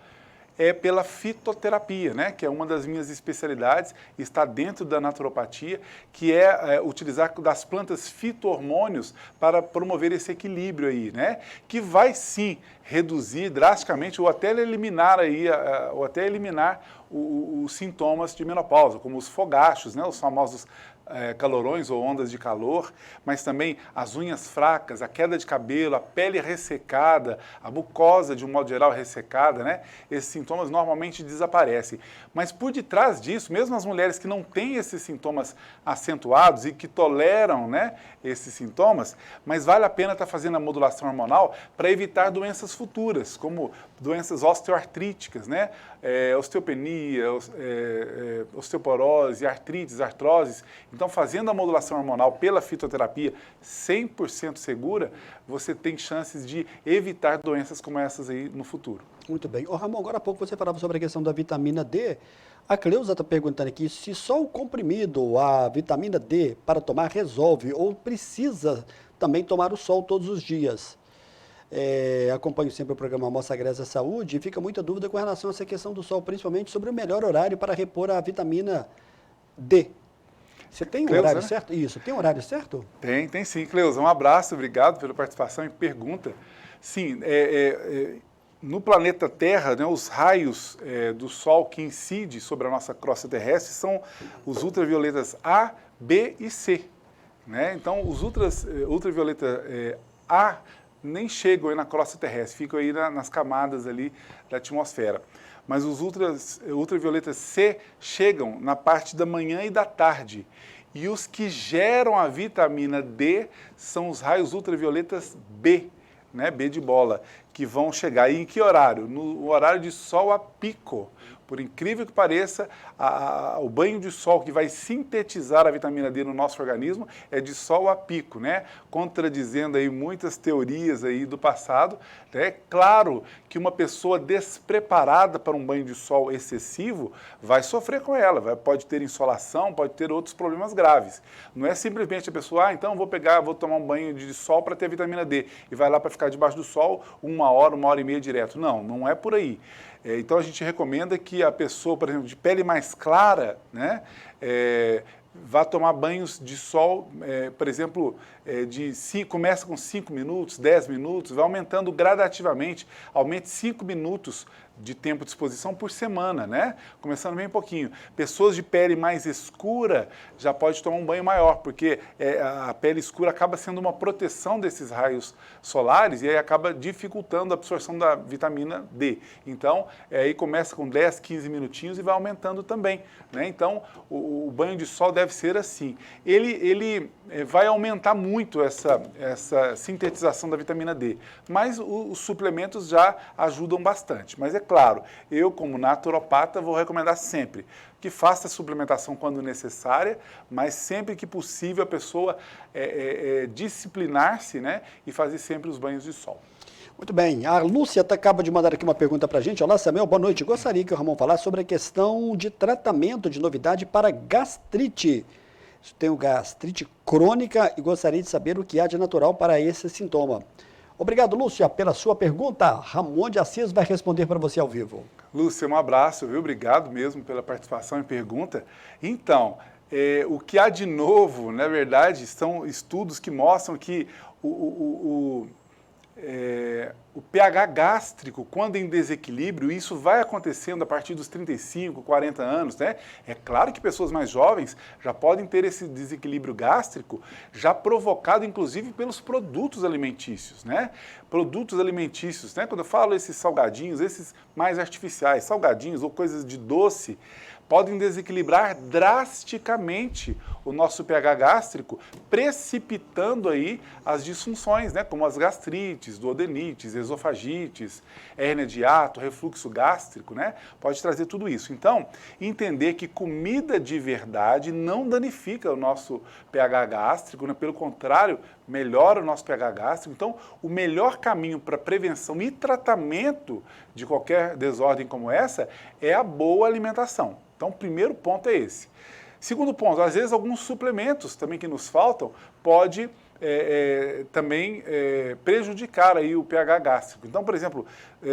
é pela fitoterapia, né? Que é uma das minhas especialidades, está dentro da naturopatia, que é utilizar das plantas fito-hormônios para promover esse equilíbrio aí, né? Que vai sim reduzir drasticamente ou até eliminar os sintomas de menopausa, como os fogachos, né? Os famosos calorões ou ondas de calor, mas também as unhas fracas, a queda de cabelo, a pele ressecada, a mucosa de um modo geral ressecada, né? Esses sintomas normalmente desaparecem. Mas por detrás disso, mesmo as mulheres que não têm esses sintomas acentuados e que toleram, né, esses sintomas, mas vale a pena estar fazendo a modulação hormonal para evitar doenças futuras, como doenças osteoartríticas, né? Osteopenia, osteoporose, artrites, artroses. Então, fazendo a modulação hormonal pela fitoterapia 100% segura, você tem chances de evitar doenças como essas aí no futuro. Muito bem. Ô Ramon, agora há pouco você falava sobre a questão da vitamina D. A Cleusa está perguntando aqui se só o comprimido, a vitamina D, para tomar resolve ou precisa também tomar o sol todos os dias. Acompanho sempre o programa Amostra Grátis à Saúde e fica muita dúvida com relação a essa questão do sol, principalmente sobre o melhor horário para repor a vitamina D. Você tem um Cleusa, horário né? certo? Isso, tem um horário certo? Tem sim, Cleusa. Um abraço, obrigado pela participação e pergunta. Sim, no planeta Terra, né, os raios do Sol que incidem sobre a nossa crosta terrestre são os ultravioletas A, B e C. Né? Então, os ultravioletas A nem chegam aí na crosta terrestre, ficam aí nas camadas ali da atmosfera. Mas os ultravioletas C chegam na parte da manhã e da tarde. E os que geram a vitamina D são os raios ultravioletas B, né, B de bola, que vão chegar. E em que horário? No horário de sol a pico. Por incrível que pareça, o banho de sol que vai sintetizar a vitamina D no nosso organismo é de sol a pico, né? Contradizendo aí muitas teorias aí do passado. É claro que uma pessoa despreparada para um banho de sol excessivo vai sofrer com ela, pode ter insolação, pode ter outros problemas graves. Não é simplesmente a pessoa, então vou tomar um banho de sol para ter vitamina D e vai lá para ficar debaixo do sol 1 hora e meia direto. Não é por aí. Então a gente recomenda que a pessoa, por exemplo, de pele mais clara, né, vá tomar banhos de sol, por exemplo, começa com 5 minutos, 10 minutos, vai aumentando gradativamente, aumente 5 minutos de tempo de exposição por semana, né? Começando bem pouquinho. Pessoas de pele mais escura já pode tomar um banho maior, porque a pele escura acaba sendo uma proteção desses raios solares e aí acaba dificultando a absorção da vitamina D. Então, aí começa com 10, 15 minutinhos e vai aumentando também, né? Então, o banho de sol deve ser assim. Ele vai aumentar muito essa sintetização da vitamina D, mas os suplementos já ajudam bastante. Mas é claro, eu como naturopata vou recomendar sempre que faça a suplementação quando necessária, mas sempre que possível a pessoa disciplinar-se, né, e fazer sempre os banhos de sol. Muito bem, a Lúcia acaba de mandar aqui uma pergunta para a gente. Olá, Samuel, boa noite. Gostaria que o Ramon falasse sobre a questão de tratamento de novidade para gastrite. Tenho gastrite crônica e gostaria de saber o que há de natural para esse sintoma. Obrigado, Lúcia, pela sua pergunta. Ramon de Assis vai responder para você ao vivo. Lúcia, um abraço, viu? Obrigado mesmo pela participação e pergunta. Então, o que há de novo, na verdade, são estudos que mostram que o pH gástrico, quando em desequilíbrio, isso vai acontecendo a partir dos 35, 40 anos, né? É claro que pessoas mais jovens já podem ter esse desequilíbrio gástrico já provocado, inclusive, pelos produtos alimentícios, né? Produtos alimentícios, né? Quando eu falo esses salgadinhos, esses mais artificiais, salgadinhos ou coisas de doce, podem desequilibrar drasticamente o nosso pH gástrico, precipitando aí as disfunções, né, como as gastrites, duodenites, esofagites, hérnia de hiato, refluxo gástrico, né, pode trazer tudo isso. Então, entender que comida de verdade não danifica o nosso pH gástrico, né, pelo contrário, melhora o nosso pH gástrico. Então, o melhor caminho para prevenção e tratamento de qualquer desordem como essa é a boa alimentação. Então, o primeiro ponto é esse. Segundo ponto, às vezes alguns suplementos também que nos faltam pode também prejudicar aí o pH gástrico. Então, por exemplo,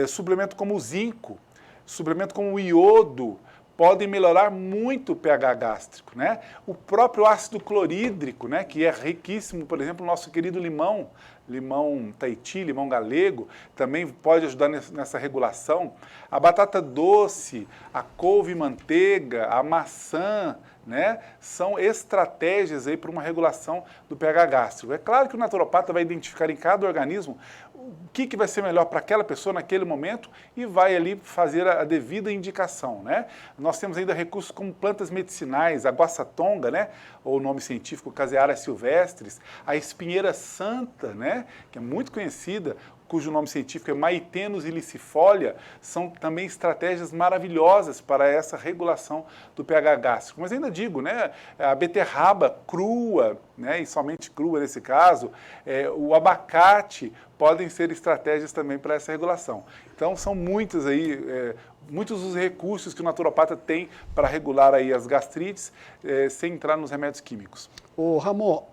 suplemento como o zinco, suplemento como o iodo, podem melhorar muito o pH gástrico, né? O próprio ácido clorídrico, né, que é riquíssimo, por exemplo, o nosso querido limão Tahiti, limão galego, também pode ajudar nessa regulação. A batata doce, a couve manteiga, a maçã, né, são estratégias aí para uma regulação do pH gástrico. É claro que o naturopata vai identificar em cada organismo o que vai ser melhor para aquela pessoa naquele momento e vai ali fazer a devida indicação, né? Nós temos ainda recursos como plantas medicinais, a guaçatonga, né, ou o nome científico Caseara silvestris, a espinheira santa, né, que é muito conhecida, cujo nome científico é Maitenus ilicifolia, são também estratégias maravilhosas para essa regulação do pH gástrico. Mas ainda digo, né, a beterraba crua, né, e somente crua nesse caso, o abacate, podem ser estratégias também para essa regulação. Então, são muitos os recursos que o naturopata tem para regular aí as gastrites, sem entrar nos remédios químicos. Ô, Ramon,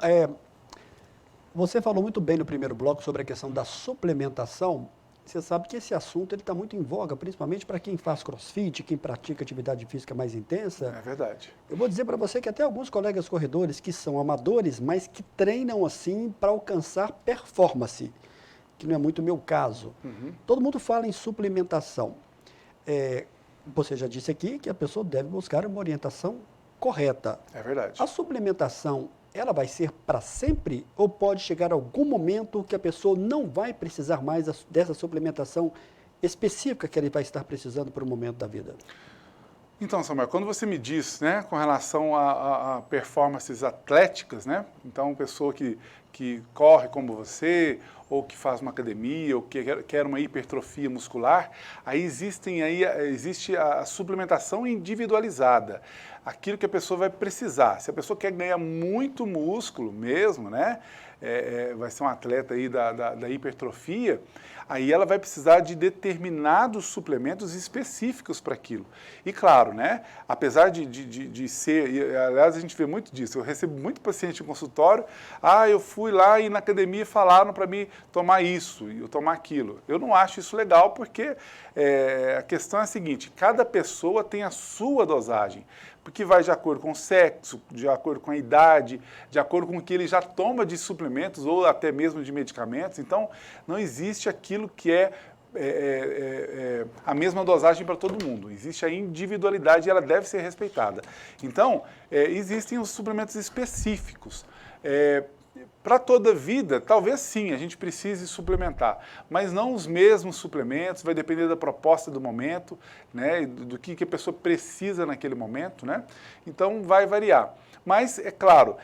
você falou muito bem no primeiro bloco sobre a questão da suplementação. Você sabe que esse assunto está muito em voga, principalmente para quem faz crossfit, quem pratica atividade física mais intensa. É verdade. Eu vou dizer para você que até alguns colegas corredores que são amadores, mas que treinam assim para alcançar performance, que não é muito o meu caso. Uhum. Todo mundo fala em suplementação. Você já disse aqui que a pessoa deve buscar uma orientação correta. É verdade. A suplementação, ela vai ser para sempre ou pode chegar algum momento que a pessoa não vai precisar mais dessa suplementação específica que ele vai estar precisando para o momento da vida? Então, Samuel, quando você me diz, né, com relação a performances atléticas, né, então pessoa que corre como você, ou que faz uma academia, ou que quer uma hipertrofia muscular, aí existe a suplementação individualizada, aquilo que a pessoa vai precisar. Se a pessoa quer ganhar muito músculo mesmo, né, vai ser um atleta aí da hipertrofia, aí ela vai precisar de determinados suplementos específicos para aquilo. E claro, né, apesar de ser, e, aliás, a gente vê muito disso, eu recebo muito paciente em consultório, eu fui lá e na academia falaram para mim tomar isso, e eu tomar aquilo. Eu não acho isso legal porque a questão é a seguinte, cada pessoa tem a sua dosagem. porque vai de acordo com o sexo, de acordo com a idade, de acordo com o que ele já toma de suplementos ou até mesmo de medicamentos. Então, não existe aquilo que é a mesma dosagem para todo mundo. Existe a individualidade e ela deve ser respeitada. Então, existem os suplementos específicos. Para toda a vida, talvez sim, a gente precise suplementar, mas não os mesmos suplementos, vai depender da proposta do momento, né, do que a pessoa precisa naquele momento, né? Então, vai variar. Mas, é claro,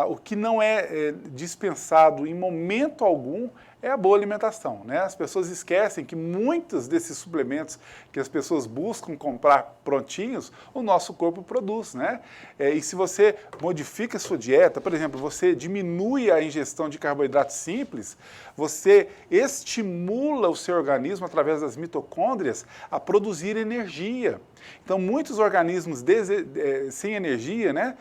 o que não é dispensado em momento algum é a boa alimentação, né? As pessoas esquecem que muitos desses suplementos que as pessoas buscam comprar prontinhos, o nosso corpo produz, né? E se você modifica a sua dieta, por exemplo, você diminui a ingestão de carboidratos simples, você estimula o seu organismo, através das mitocôndrias, a produzir energia. Então, muitos organismos sem energia, né,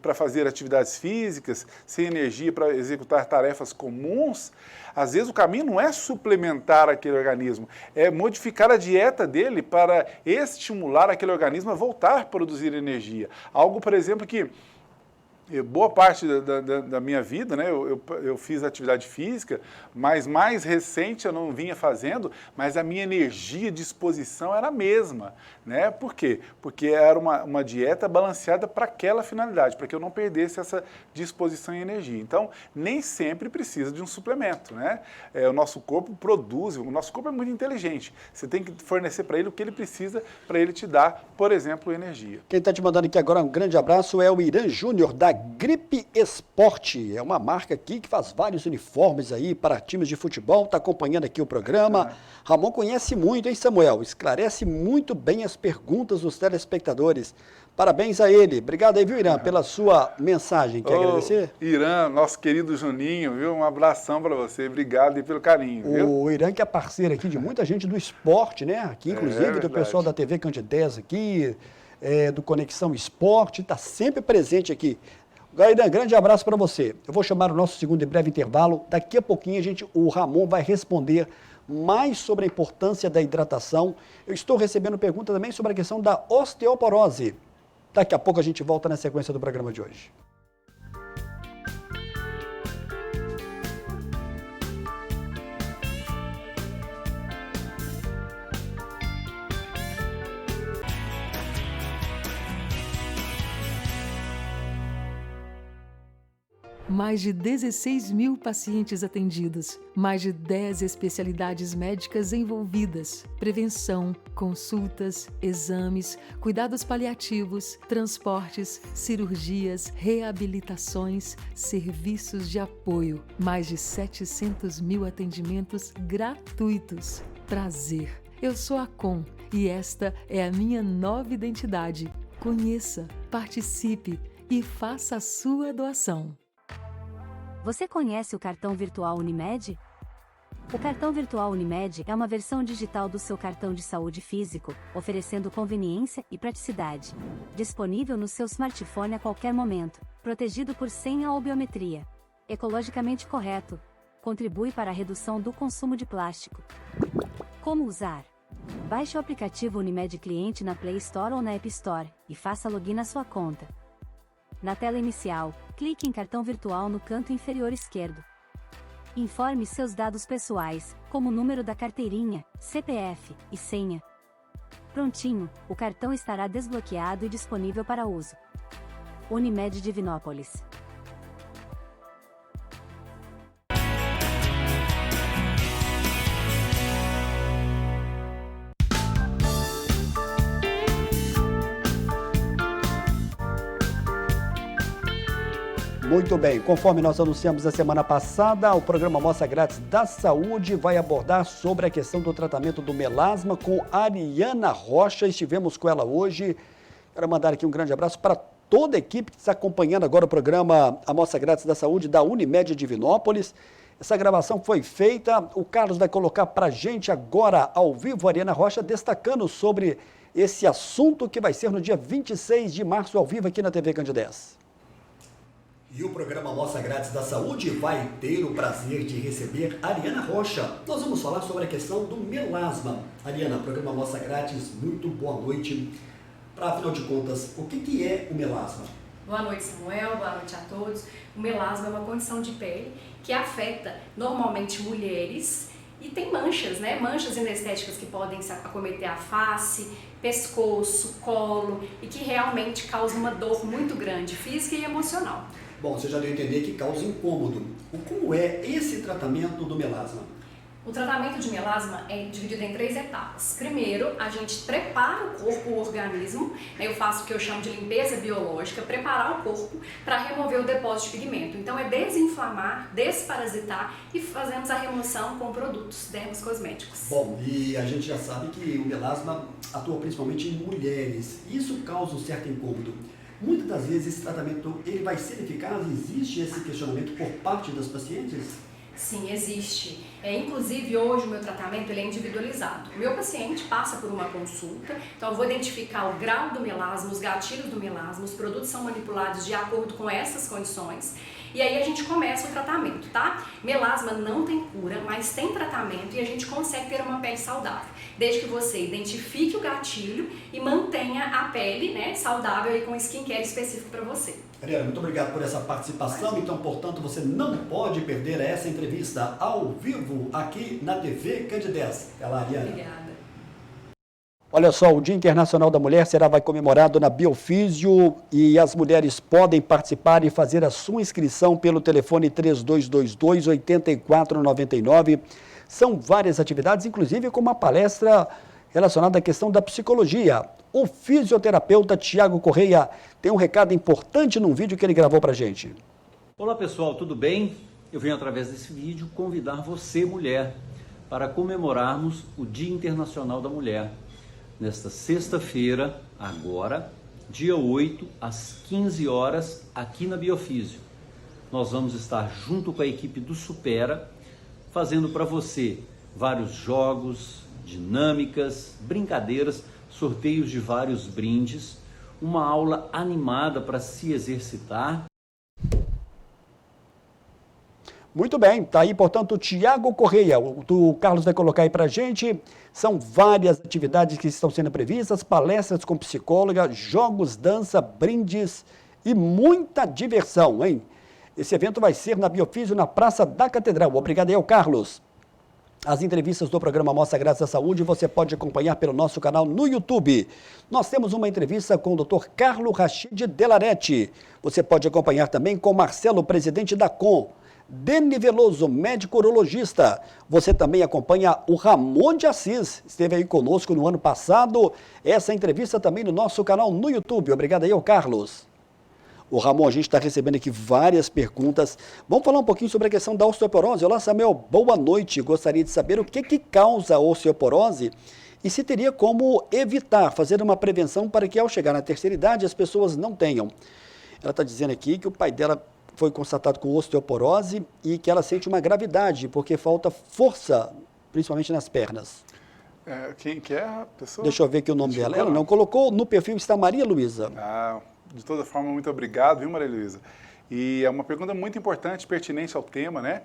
para fazer atividades físicas, sem energia para executar tarefas comuns, às vezes o caminho não é suplementar aquele organismo, é modificar a dieta dele para estimular aquele organismo a voltar a produzir energia. Algo, por exemplo, que boa parte da minha vida, né, eu fiz atividade física, mas mais recente eu não vinha fazendo, mas a minha energia, disposição era a mesma, né? Por quê? Porque era uma dieta balanceada para aquela finalidade, para que eu não perdesse essa disposição e energia. Então, nem sempre precisa de um suplemento, né? O nosso corpo produz, o nosso corpo é muito inteligente, você tem que fornecer para ele o que ele precisa para ele te dar, por exemplo, energia. Quem está te mandando aqui agora um grande abraço é o Irã Júnior, da Gripe Esporte, é uma marca aqui que faz vários uniformes aí para times de futebol, está acompanhando aqui o programa. Ramon conhece muito, hein, Samuel? Esclarece muito bem as perguntas dos telespectadores. Parabéns a ele. Obrigado aí, viu, Irã, pela sua mensagem. Quer agradecer? Irã, nosso querido Juninho, viu? Um abração para você. Obrigado aí pelo carinho, viu? O Irã que é parceiro aqui de muita gente do esporte, né? Aqui, inclusive, do pessoal da TV Candidez aqui, do Conexão Esporte, está sempre presente aqui. Irã, grande abraço para você. Eu vou chamar o nosso segundo e breve intervalo. Daqui a pouquinho o Ramon vai responder mais sobre a importância da hidratação. Eu estou recebendo pergunta também sobre a questão da osteoporose. Daqui a pouco a gente volta na sequência do programa de hoje. Mais de 16 mil pacientes atendidos, mais de 10 especialidades médicas envolvidas, prevenção, consultas, exames, cuidados paliativos, transportes, cirurgias, reabilitações, serviços de apoio, mais de 700 mil atendimentos gratuitos. Prazer, eu sou a Com e esta é a minha nova identidade. Conheça, participe e faça a sua doação. Você conhece o cartão virtual Unimed? O cartão virtual Unimed é uma versão digital do seu cartão de saúde físico, oferecendo conveniência e praticidade. Disponível no seu smartphone a qualquer momento, protegido por senha ou biometria. Ecologicamente correto. Contribui para a redução do consumo de plástico. Como usar? Baixe o aplicativo Unimed Cliente na Play Store ou na App Store e faça login na sua conta. Na tela inicial, clique em cartão virtual no canto inferior esquerdo. Informe seus dados pessoais, como o número da carteirinha, CPF e senha. Prontinho, o cartão estará desbloqueado e disponível para uso. Unimed Divinópolis. Muito bem, conforme nós anunciamos a semana passada, o programa Amostra Grátis da Saúde vai abordar sobre a questão do tratamento do melasma com Ariana Rocha. Estivemos com ela hoje. Quero mandar aqui um grande abraço para toda a equipe que está acompanhando agora o programa Amostra Grátis da Saúde da Unimed Divinópolis. Essa gravação foi feita, o Carlos vai colocar para a gente agora ao vivo a Ariana Rocha destacando sobre esse assunto que vai ser no dia 26 de março ao vivo aqui na TV Candidez. E o programa Amostra Grátis da Saúde vai ter o prazer de receber a Ariana Rocha. Nós vamos falar sobre a questão do melasma. Ariana, programa Amostra Grátis, muito boa noite. Para, afinal de contas, o que é o melasma? Boa noite, Samuel. Boa noite a todos. O melasma é uma condição de pele que afeta normalmente mulheres e tem manchas, né? Manchas inestéticas que podem acometer a face, pescoço, colo e que realmente causam uma dor muito grande, física e emocional. Bom, você já deu a entender que causa incômodo. Como é esse tratamento do melasma? O tratamento de melasma é dividido em 3 etapas. Primeiro, a gente prepara o corpo, o organismo, eu faço o que eu chamo de limpeza biológica, preparar o corpo para remover o depósito de pigmento. Então é desinflamar, desparasitar e fazemos a remoção com produtos dermocosméticos. Bom, e a gente já sabe que o melasma atua principalmente em mulheres. Isso causa um certo incômodo. Muitas das vezes esse tratamento ele vai ser eficaz? Existe esse questionamento por parte das pacientes? Sim, existe. Inclusive, hoje o meu tratamento ele é individualizado. O meu paciente passa por uma consulta, então eu vou identificar o grau do melasma, os gatilhos do melasma, os produtos são manipulados de acordo com essas condições e aí a gente começa o tratamento, tá? Melasma não tem cura, mas tem tratamento e a gente consegue ter uma pele saudável, desde que você identifique o gatilho e mantenha a pele, né, saudável e com skincare específico para você. Ariana, muito obrigado por essa participação. Então, portanto, você não pode perder essa entrevista ao vivo aqui na TV Candidez. Até lá, Ariana. Obrigada. Olha só, o Dia Internacional da Mulher vai comemorado na Biofísio e as mulheres podem participar e fazer a sua inscrição pelo telefone 3222-8499. São várias atividades, inclusive com uma palestra relacionada à questão da psicologia. O fisioterapeuta Tiago Correia tem um recado importante num vídeo que ele gravou pra gente. Olá pessoal, tudo bem? Eu venho através desse vídeo convidar você, mulher, para comemorarmos o Dia Internacional da Mulher. Nesta sexta-feira, agora, dia 8, às 15 horas, aqui na Biofísio. Nós vamos estar junto com a equipe do Supera, fazendo para você vários jogos, dinâmicas, brincadeiras, sorteios de vários brindes, uma aula animada para se exercitar. Muito bem, tá aí, portanto, o Tiago Correia, o Carlos vai colocar aí pra gente. São várias atividades que estão sendo previstas, palestras com psicóloga, jogos, dança, brindes e muita diversão, hein? Esse evento vai ser na Biofísio, na Praça da Catedral. Obrigado aí ao Carlos. As entrevistas do programa Mostra Grátis da Saúde você pode acompanhar pelo nosso canal no YouTube. Nós temos uma entrevista com o Dr. Carlo Rachid Delarete. Você pode acompanhar também com Marcelo, presidente da COM. Deni Veloso, médico urologista. Você também acompanha o Ramon de Assis, esteve aí conosco no ano passado. Essa entrevista também no nosso canal no YouTube. Obrigado aí ao Carlos. O Ramon, a gente está recebendo aqui várias perguntas. Vamos falar um pouquinho sobre a questão da osteoporose. Olá, Samuel, boa noite. Gostaria de saber o que causa a osteoporose e se teria como evitar, fazer uma prevenção para que ao chegar na terceira idade as pessoas não tenham. Ela está dizendo aqui que o pai dela foi constatado com osteoporose e que ela sente uma gravidade porque falta força, principalmente nas pernas. Quem que é a pessoa? Deixa eu ver aqui o nome dela. Ela não colocou, no perfil está Maria Luísa. De toda forma, muito obrigado, viu, Maria Luísa? E é uma pergunta muito importante, pertinente ao tema, né?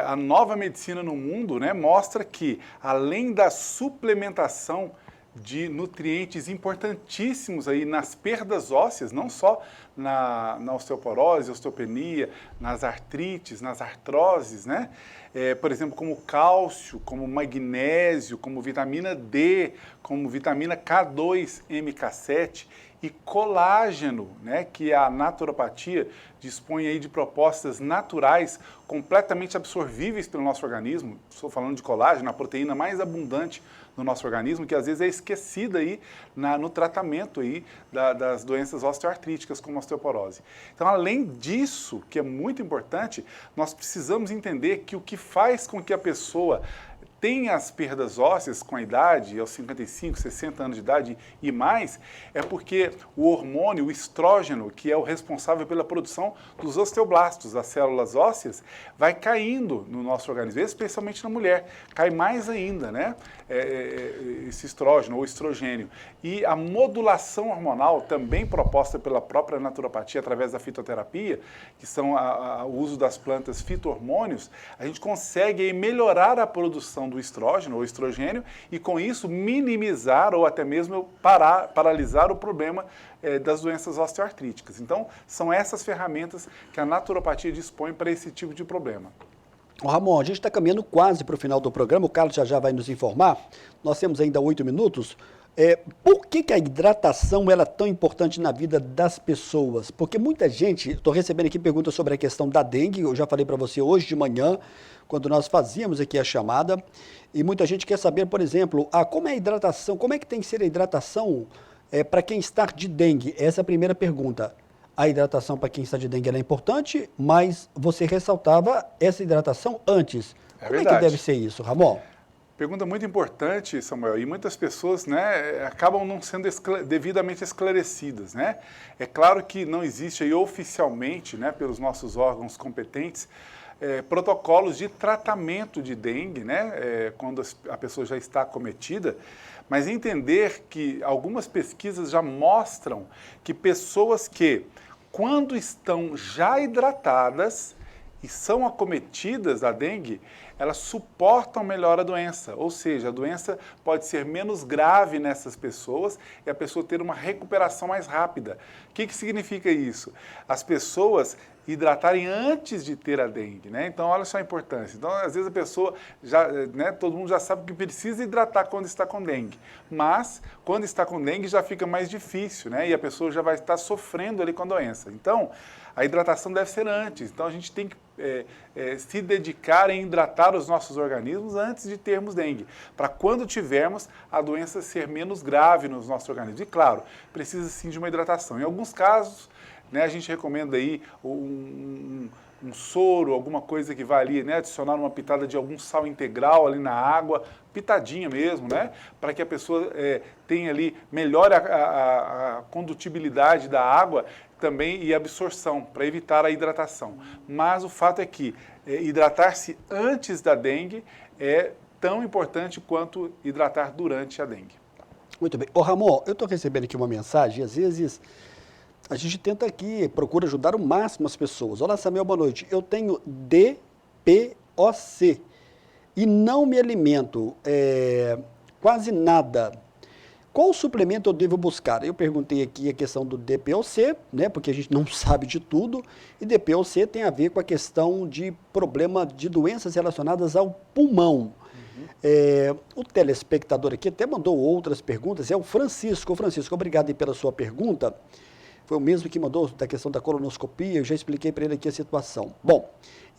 A nova medicina no mundo, né, mostra que, além da suplementação de nutrientes importantíssimos aí nas perdas ósseas, não só na osteoporose, osteopenia, nas artrites, nas artroses, né? Por exemplo, como cálcio, como magnésio, como vitamina D, como vitamina K2, MK7 e colágeno, né? Que a naturopatia dispõe aí de propostas naturais completamente absorvíveis pelo nosso organismo. Estou falando de colágeno, a proteína mais abundante no nosso organismo, que às vezes é esquecida aí no tratamento aí das doenças osteoartríticas, como a osteoporose. Então, além disso, que é muito importante, nós precisamos entender que o que faz com que a pessoa tem as perdas ósseas com a idade, aos 55, 60 anos de idade e mais, é porque o hormônio, o estrógeno, que é o responsável pela produção dos osteoblastos, das células ósseas, vai caindo no nosso organismo, especialmente na mulher. Cai mais ainda, né? Esse estrógeno ou estrogênio. E a modulação hormonal, também proposta pela própria naturopatia através da fitoterapia, que são o uso das plantas fito-hormônios, a gente consegue melhorar a produção produção do estrógeno ou estrogênio e com isso minimizar ou até mesmo paralisar o problema das doenças osteoartríticas. Então, são essas ferramentas que a naturopatia dispõe para esse tipo de problema. Ramon, a gente está caminhando quase para o final do programa, o Carlos já vai nos informar, nós temos ainda 8 minutos. Por que a hidratação ela é tão importante na vida das pessoas? Porque muita gente, estou recebendo aqui perguntas sobre a questão da dengue, eu já falei para você hoje de manhã, quando nós fazíamos aqui a chamada, e muita gente quer saber, por exemplo, como é a hidratação, como é que tem que ser a hidratação para quem está de dengue? Essa é a primeira pergunta. A hidratação para quem está de dengue ela é importante, mas você ressaltava essa hidratação antes. Como é que deve ser isso, Ramon? Pergunta muito importante, Samuel, e muitas pessoas, né, acabam não sendo devidamente esclarecidas, né? É claro que não existe aí oficialmente, né, pelos nossos órgãos competentes, protocolos de tratamento de dengue, né, quando a pessoa já está acometida, mas entender que algumas pesquisas já mostram que pessoas que, quando estão já hidratadas e são acometidas da dengue, elas suportam melhor a doença, ou seja, a doença pode ser menos grave nessas pessoas e a pessoa ter uma recuperação mais rápida. O que significa isso? As pessoas hidratarem antes de ter a dengue, né? Então, olha só a importância. Então, às vezes a pessoa, todo mundo já sabe que precisa hidratar quando está com dengue, mas quando está com dengue já fica mais difícil, né? E a pessoa já vai estar sofrendo ali com a doença. Então, a hidratação deve ser antes. Então, a gente tem que se dedicar em hidratar os nossos organismos antes de termos dengue, para quando tivermos a doença ser menos grave nos nossos organismos. E, claro, precisa sim de uma hidratação. Em alguns casos, né, a gente recomenda aí um soro, alguma coisa que vai ali, né, adicionar uma pitada de algum sal integral ali na água, pitadinha mesmo, né, para que a pessoa tenha ali, melhore a condutibilidade da água também e absorção, para evitar a hidratação. Mas o fato é que hidratar-se antes da dengue é tão importante quanto hidratar durante a dengue. Muito bem. Ô Ramon, eu estou recebendo aqui uma mensagem, às vezes a gente tenta aqui, procura ajudar o máximo as pessoas. Olá, Samuel, boa noite. Eu tenho DPOC e não me alimento quase nada. Qual suplemento eu devo buscar? Eu perguntei aqui a questão do DPOC, né, porque a gente não sabe de tudo, e DPOC tem a ver com a questão de problema de doenças relacionadas ao pulmão. O telespectador aqui até mandou outras perguntas, é o Francisco. Francisco, obrigado aí pela sua pergunta. Foi o mesmo que mandou da questão da colonoscopia, eu já expliquei para ele aqui a situação. Bom,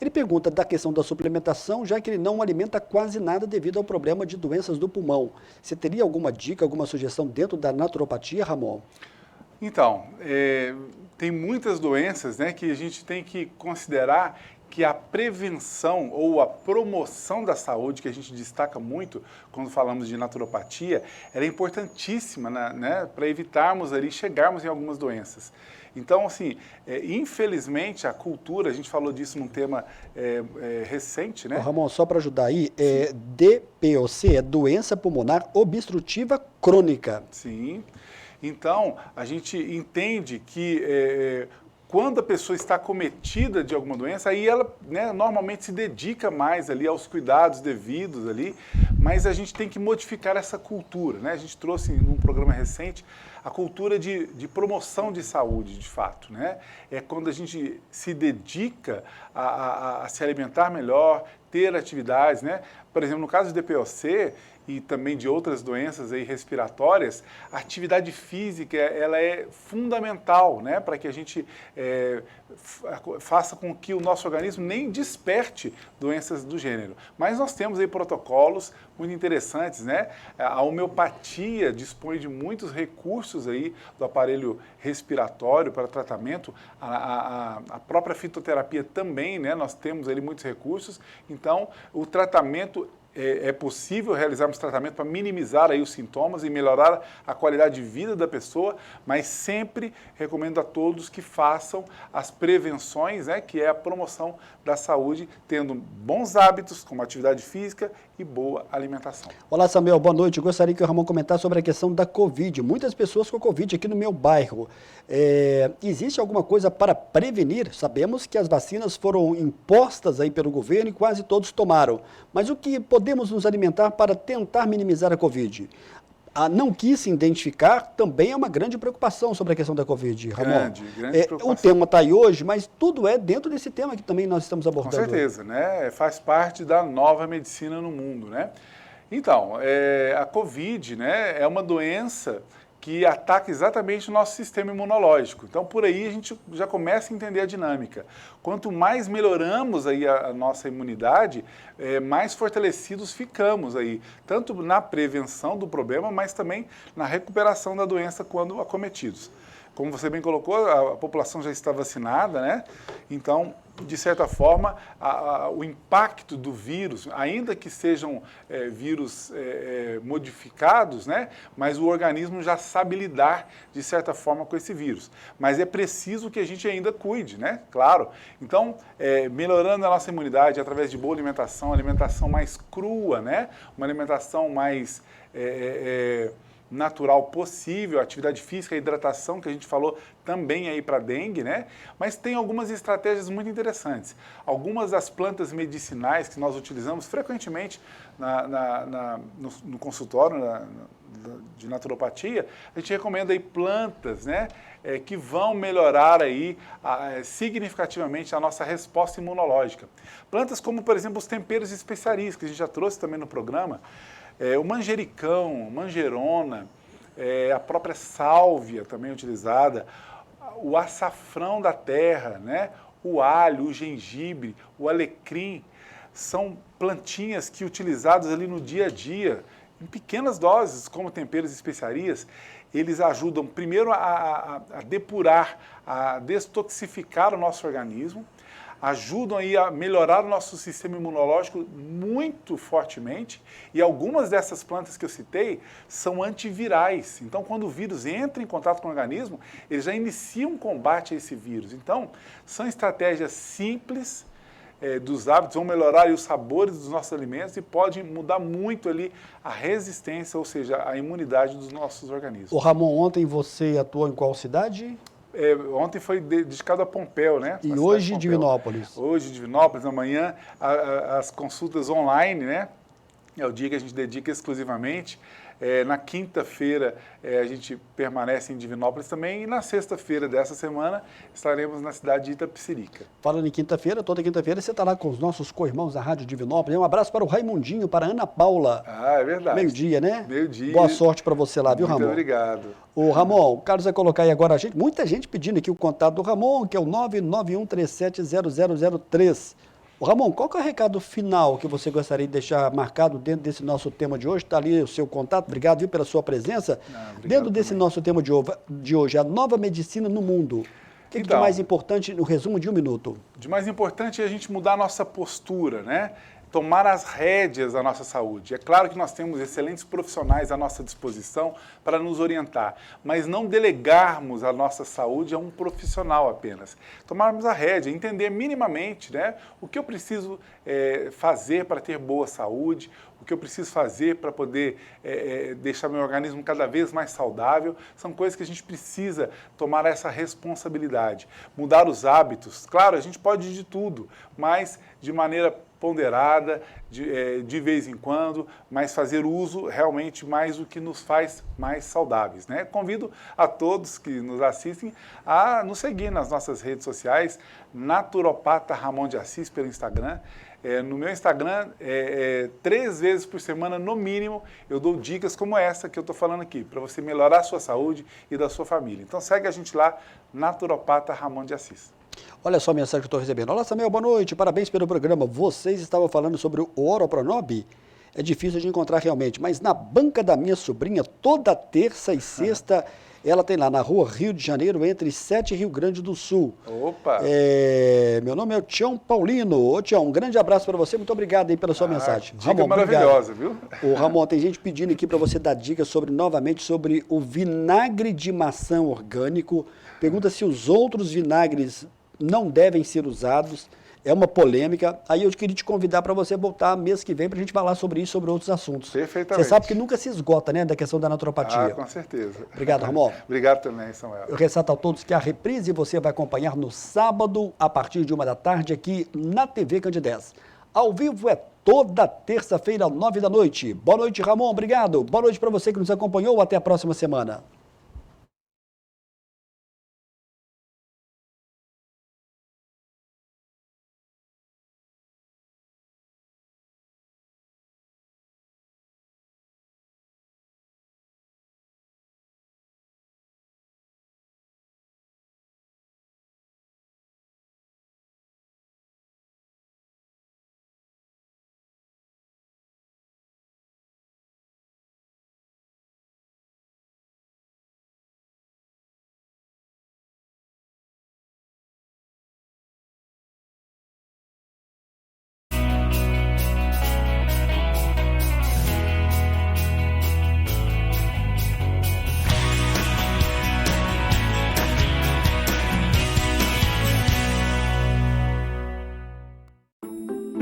ele pergunta da questão da suplementação, já que ele não alimenta quase nada devido ao problema de doenças do pulmão. Você teria alguma dica, alguma sugestão dentro da naturopatia, Ramon? Então, tem muitas doenças, né, que a gente tem que considerar que a prevenção ou a promoção da saúde, que a gente destaca muito quando falamos de naturopatia, ela é importantíssima, né, para evitarmos ali, chegarmos em algumas doenças. Então, assim, infelizmente, a cultura, a gente falou disso num tema recente, né? Ramon, só para ajudar aí, DPOC é doença pulmonar obstrutiva crônica. Sim. Então, a gente entende que quando a pessoa está acometida de alguma doença, aí ela, né, normalmente se dedica mais ali aos cuidados devidos ali, mas a gente tem que modificar essa cultura, né? A gente trouxe num programa recente a cultura de promoção de saúde, de fato, né? É quando a gente se dedica a se alimentar melhor, ter atividades, né? Por exemplo, no caso do DPOC e também de outras doenças aí respiratórias, a atividade física ela é fundamental, né, para que a gente faça com que o nosso organismo nem desperte doenças do gênero. Mas nós temos aí protocolos muito interessantes, né? A homeopatia dispõe de muitos recursos aí do aparelho respiratório para tratamento, a própria fitoterapia também, né? Nós temos ali muitos recursos, então o tratamento é possível realizarmos tratamento para minimizar aí os sintomas e melhorar a qualidade de vida da pessoa, mas sempre recomendo a todos que façam as prevenções, né, que é a promoção da saúde, tendo bons hábitos, como atividade física e boa alimentação. Olá, Samuel, boa noite. Eu gostaria que o Ramon comentasse sobre a questão da Covid. Muitas pessoas com Covid aqui no meu bairro. Existe alguma coisa para prevenir? Sabemos que as vacinas foram impostas aí pelo governo e quase todos tomaram. Mas o que podemos nos alimentar para tentar minimizar a Covid? Não quis se identificar também é uma grande preocupação sobre a questão da Covid, Ramon. Grande preocupação. O tema está aí hoje, mas tudo é dentro desse tema que também nós estamos abordando. Com certeza, né? Faz parte da nova medicina no mundo, né? Então, a Covid, né, é uma doença que ataca exatamente o nosso sistema imunológico. Então, por aí a gente já começa a entender a dinâmica. Quanto mais melhoramos aí a nossa imunidade, mais fortalecidos ficamos aí, tanto na prevenção do problema, mas também na recuperação da doença quando acometidos. Como você bem colocou, a população já está vacinada, né? Então, de certa forma, o impacto do vírus, ainda que sejam vírus modificados, né? Mas o organismo já sabe lidar, de certa forma, com esse vírus. Mas é preciso que a gente ainda cuide, né? Claro. Então, melhorando a nossa imunidade através de boa alimentação mais crua, né? Uma alimentação mais natural possível, atividade física, hidratação, que a gente falou também aí para dengue, né? Mas tem algumas estratégias muito interessantes. Algumas das plantas medicinais que nós utilizamos frequentemente no consultório de naturopatia, a gente recomenda aí plantas, né? Que vão melhorar aí significativamente a nossa resposta imunológica. Plantas como, por exemplo, os temperos e especiarias, que a gente já trouxe também no programa, o manjericão, manjerona, a própria sálvia também utilizada, o açafrão da terra, né? O alho, o gengibre, o alecrim, são plantinhas que utilizadas ali no dia a dia, em pequenas doses, como temperos e especiarias, eles ajudam primeiro a depurar, a destoxificar o nosso organismo, ajudam aí a melhorar o nosso sistema imunológico muito fortemente, e algumas dessas plantas que eu citei são antivirais. Então, quando o vírus entra em contato com o organismo, ele já inicia um combate a esse vírus. Então, são estratégias simples dos hábitos, vão melhorar aí os sabores dos nossos alimentos e podem mudar muito ali a resistência, ou seja, a imunidade dos nossos organismos. Ô Ramon, ontem você atuou em qual cidade? Ontem foi dedicado a Pompéu, né? E hoje Divinópolis? Hoje Divinópolis, amanhã as consultas online, né? É o dia que a gente dedica exclusivamente. Na quinta-feira a gente permanece em Divinópolis também e na sexta-feira dessa semana estaremos na cidade de Itapecerica. Falando em quinta-feira, toda quinta-feira você está lá com os nossos co-irmãos da Rádio Divinópolis. Um abraço para o Raimundinho, para a Ana Paula. É verdade. Meio-dia, né? Meio-dia. Boa sorte para você lá, viu, Ramon? Muito obrigado. O Ramon, o Carlos vai colocar aí agora muita gente pedindo aqui o contato do Ramon, que é o 991370003. O Ramon, qual que é o recado final que você gostaria de deixar marcado dentro desse nosso tema de hoje? Está ali o seu contato, obrigado, viu, pela sua presença. Dentro desse nosso tema de hoje, a nova medicina no mundo. O que é de mais importante, no resumo de 1 minuto? De mais importante é a gente mudar a nossa postura, né? Tomar as rédeas da nossa saúde. É claro que nós temos excelentes profissionais à nossa disposição para nos orientar, mas não delegarmos a nossa saúde a um profissional apenas. Tomarmos a rédea, entender minimamente, né, o que eu preciso fazer para ter boa saúde, o que eu preciso fazer para poder deixar meu organismo cada vez mais saudável. São coisas que a gente precisa tomar essa responsabilidade. Mudar os hábitos. Claro, a gente pode ir de tudo, mas de maneira ponderada, de vez em quando, mas fazer uso realmente mais do que nos faz mais saudáveis, né? Convido a todos que nos assistem a nos seguir nas nossas redes sociais, Naturopata Ramon de Assis pelo Instagram. No meu Instagram, 3 vezes por semana, no mínimo, eu dou dicas como essa que eu estou falando aqui, para você melhorar a sua saúde e da sua família. Então segue a gente lá, Naturopata Ramon de Assis. Olha só a mensagem que eu estou recebendo. Olá, Samuel, boa noite, parabéns pelo programa. Vocês estavam falando sobre o Oropronob? É difícil de encontrar realmente, mas na banca da minha sobrinha, toda terça e sexta, ela tem lá na rua Rio de Janeiro, entre 7 e Rio Grande do Sul. Opa! Meu nome é o Tião Paulino. Ô, Tião, um grande abraço para você, muito obrigado aí pela sua mensagem. Dica Ramon, maravilhosa, viu? Ô, Ramon, tem gente pedindo aqui para você dar dicas novamente sobre o vinagre de maçã orgânico. Pergunta se os outros vinagres não devem ser usados. é uma polêmica. Aí eu queria te convidar para você voltar mês que vem para a gente falar sobre isso, sobre outros assuntos. Perfeitamente. Você sabe que nunca se esgota, né, da questão da naturopatia. Ah, com certeza. Obrigado, Ramon. Obrigado também, Samuel. Eu ressalto a todos que a reprise você vai acompanhar no sábado, a partir de 13h, aqui na TV Candidez. Ao vivo é toda terça-feira, 9h. Boa noite, Ramon. Obrigado. Boa noite para você que nos acompanhou. Até a próxima semana.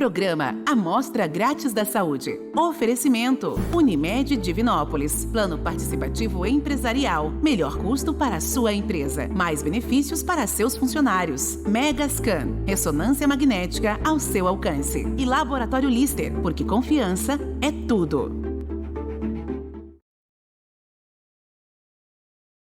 Programa Amostra Grátis da Saúde. Oferecimento: Unimed Divinópolis. Plano participativo empresarial. Melhor custo para a sua empresa. Mais benefícios para seus funcionários. Megascan. Ressonância magnética ao seu alcance. E Laboratório Lister, porque confiança é tudo.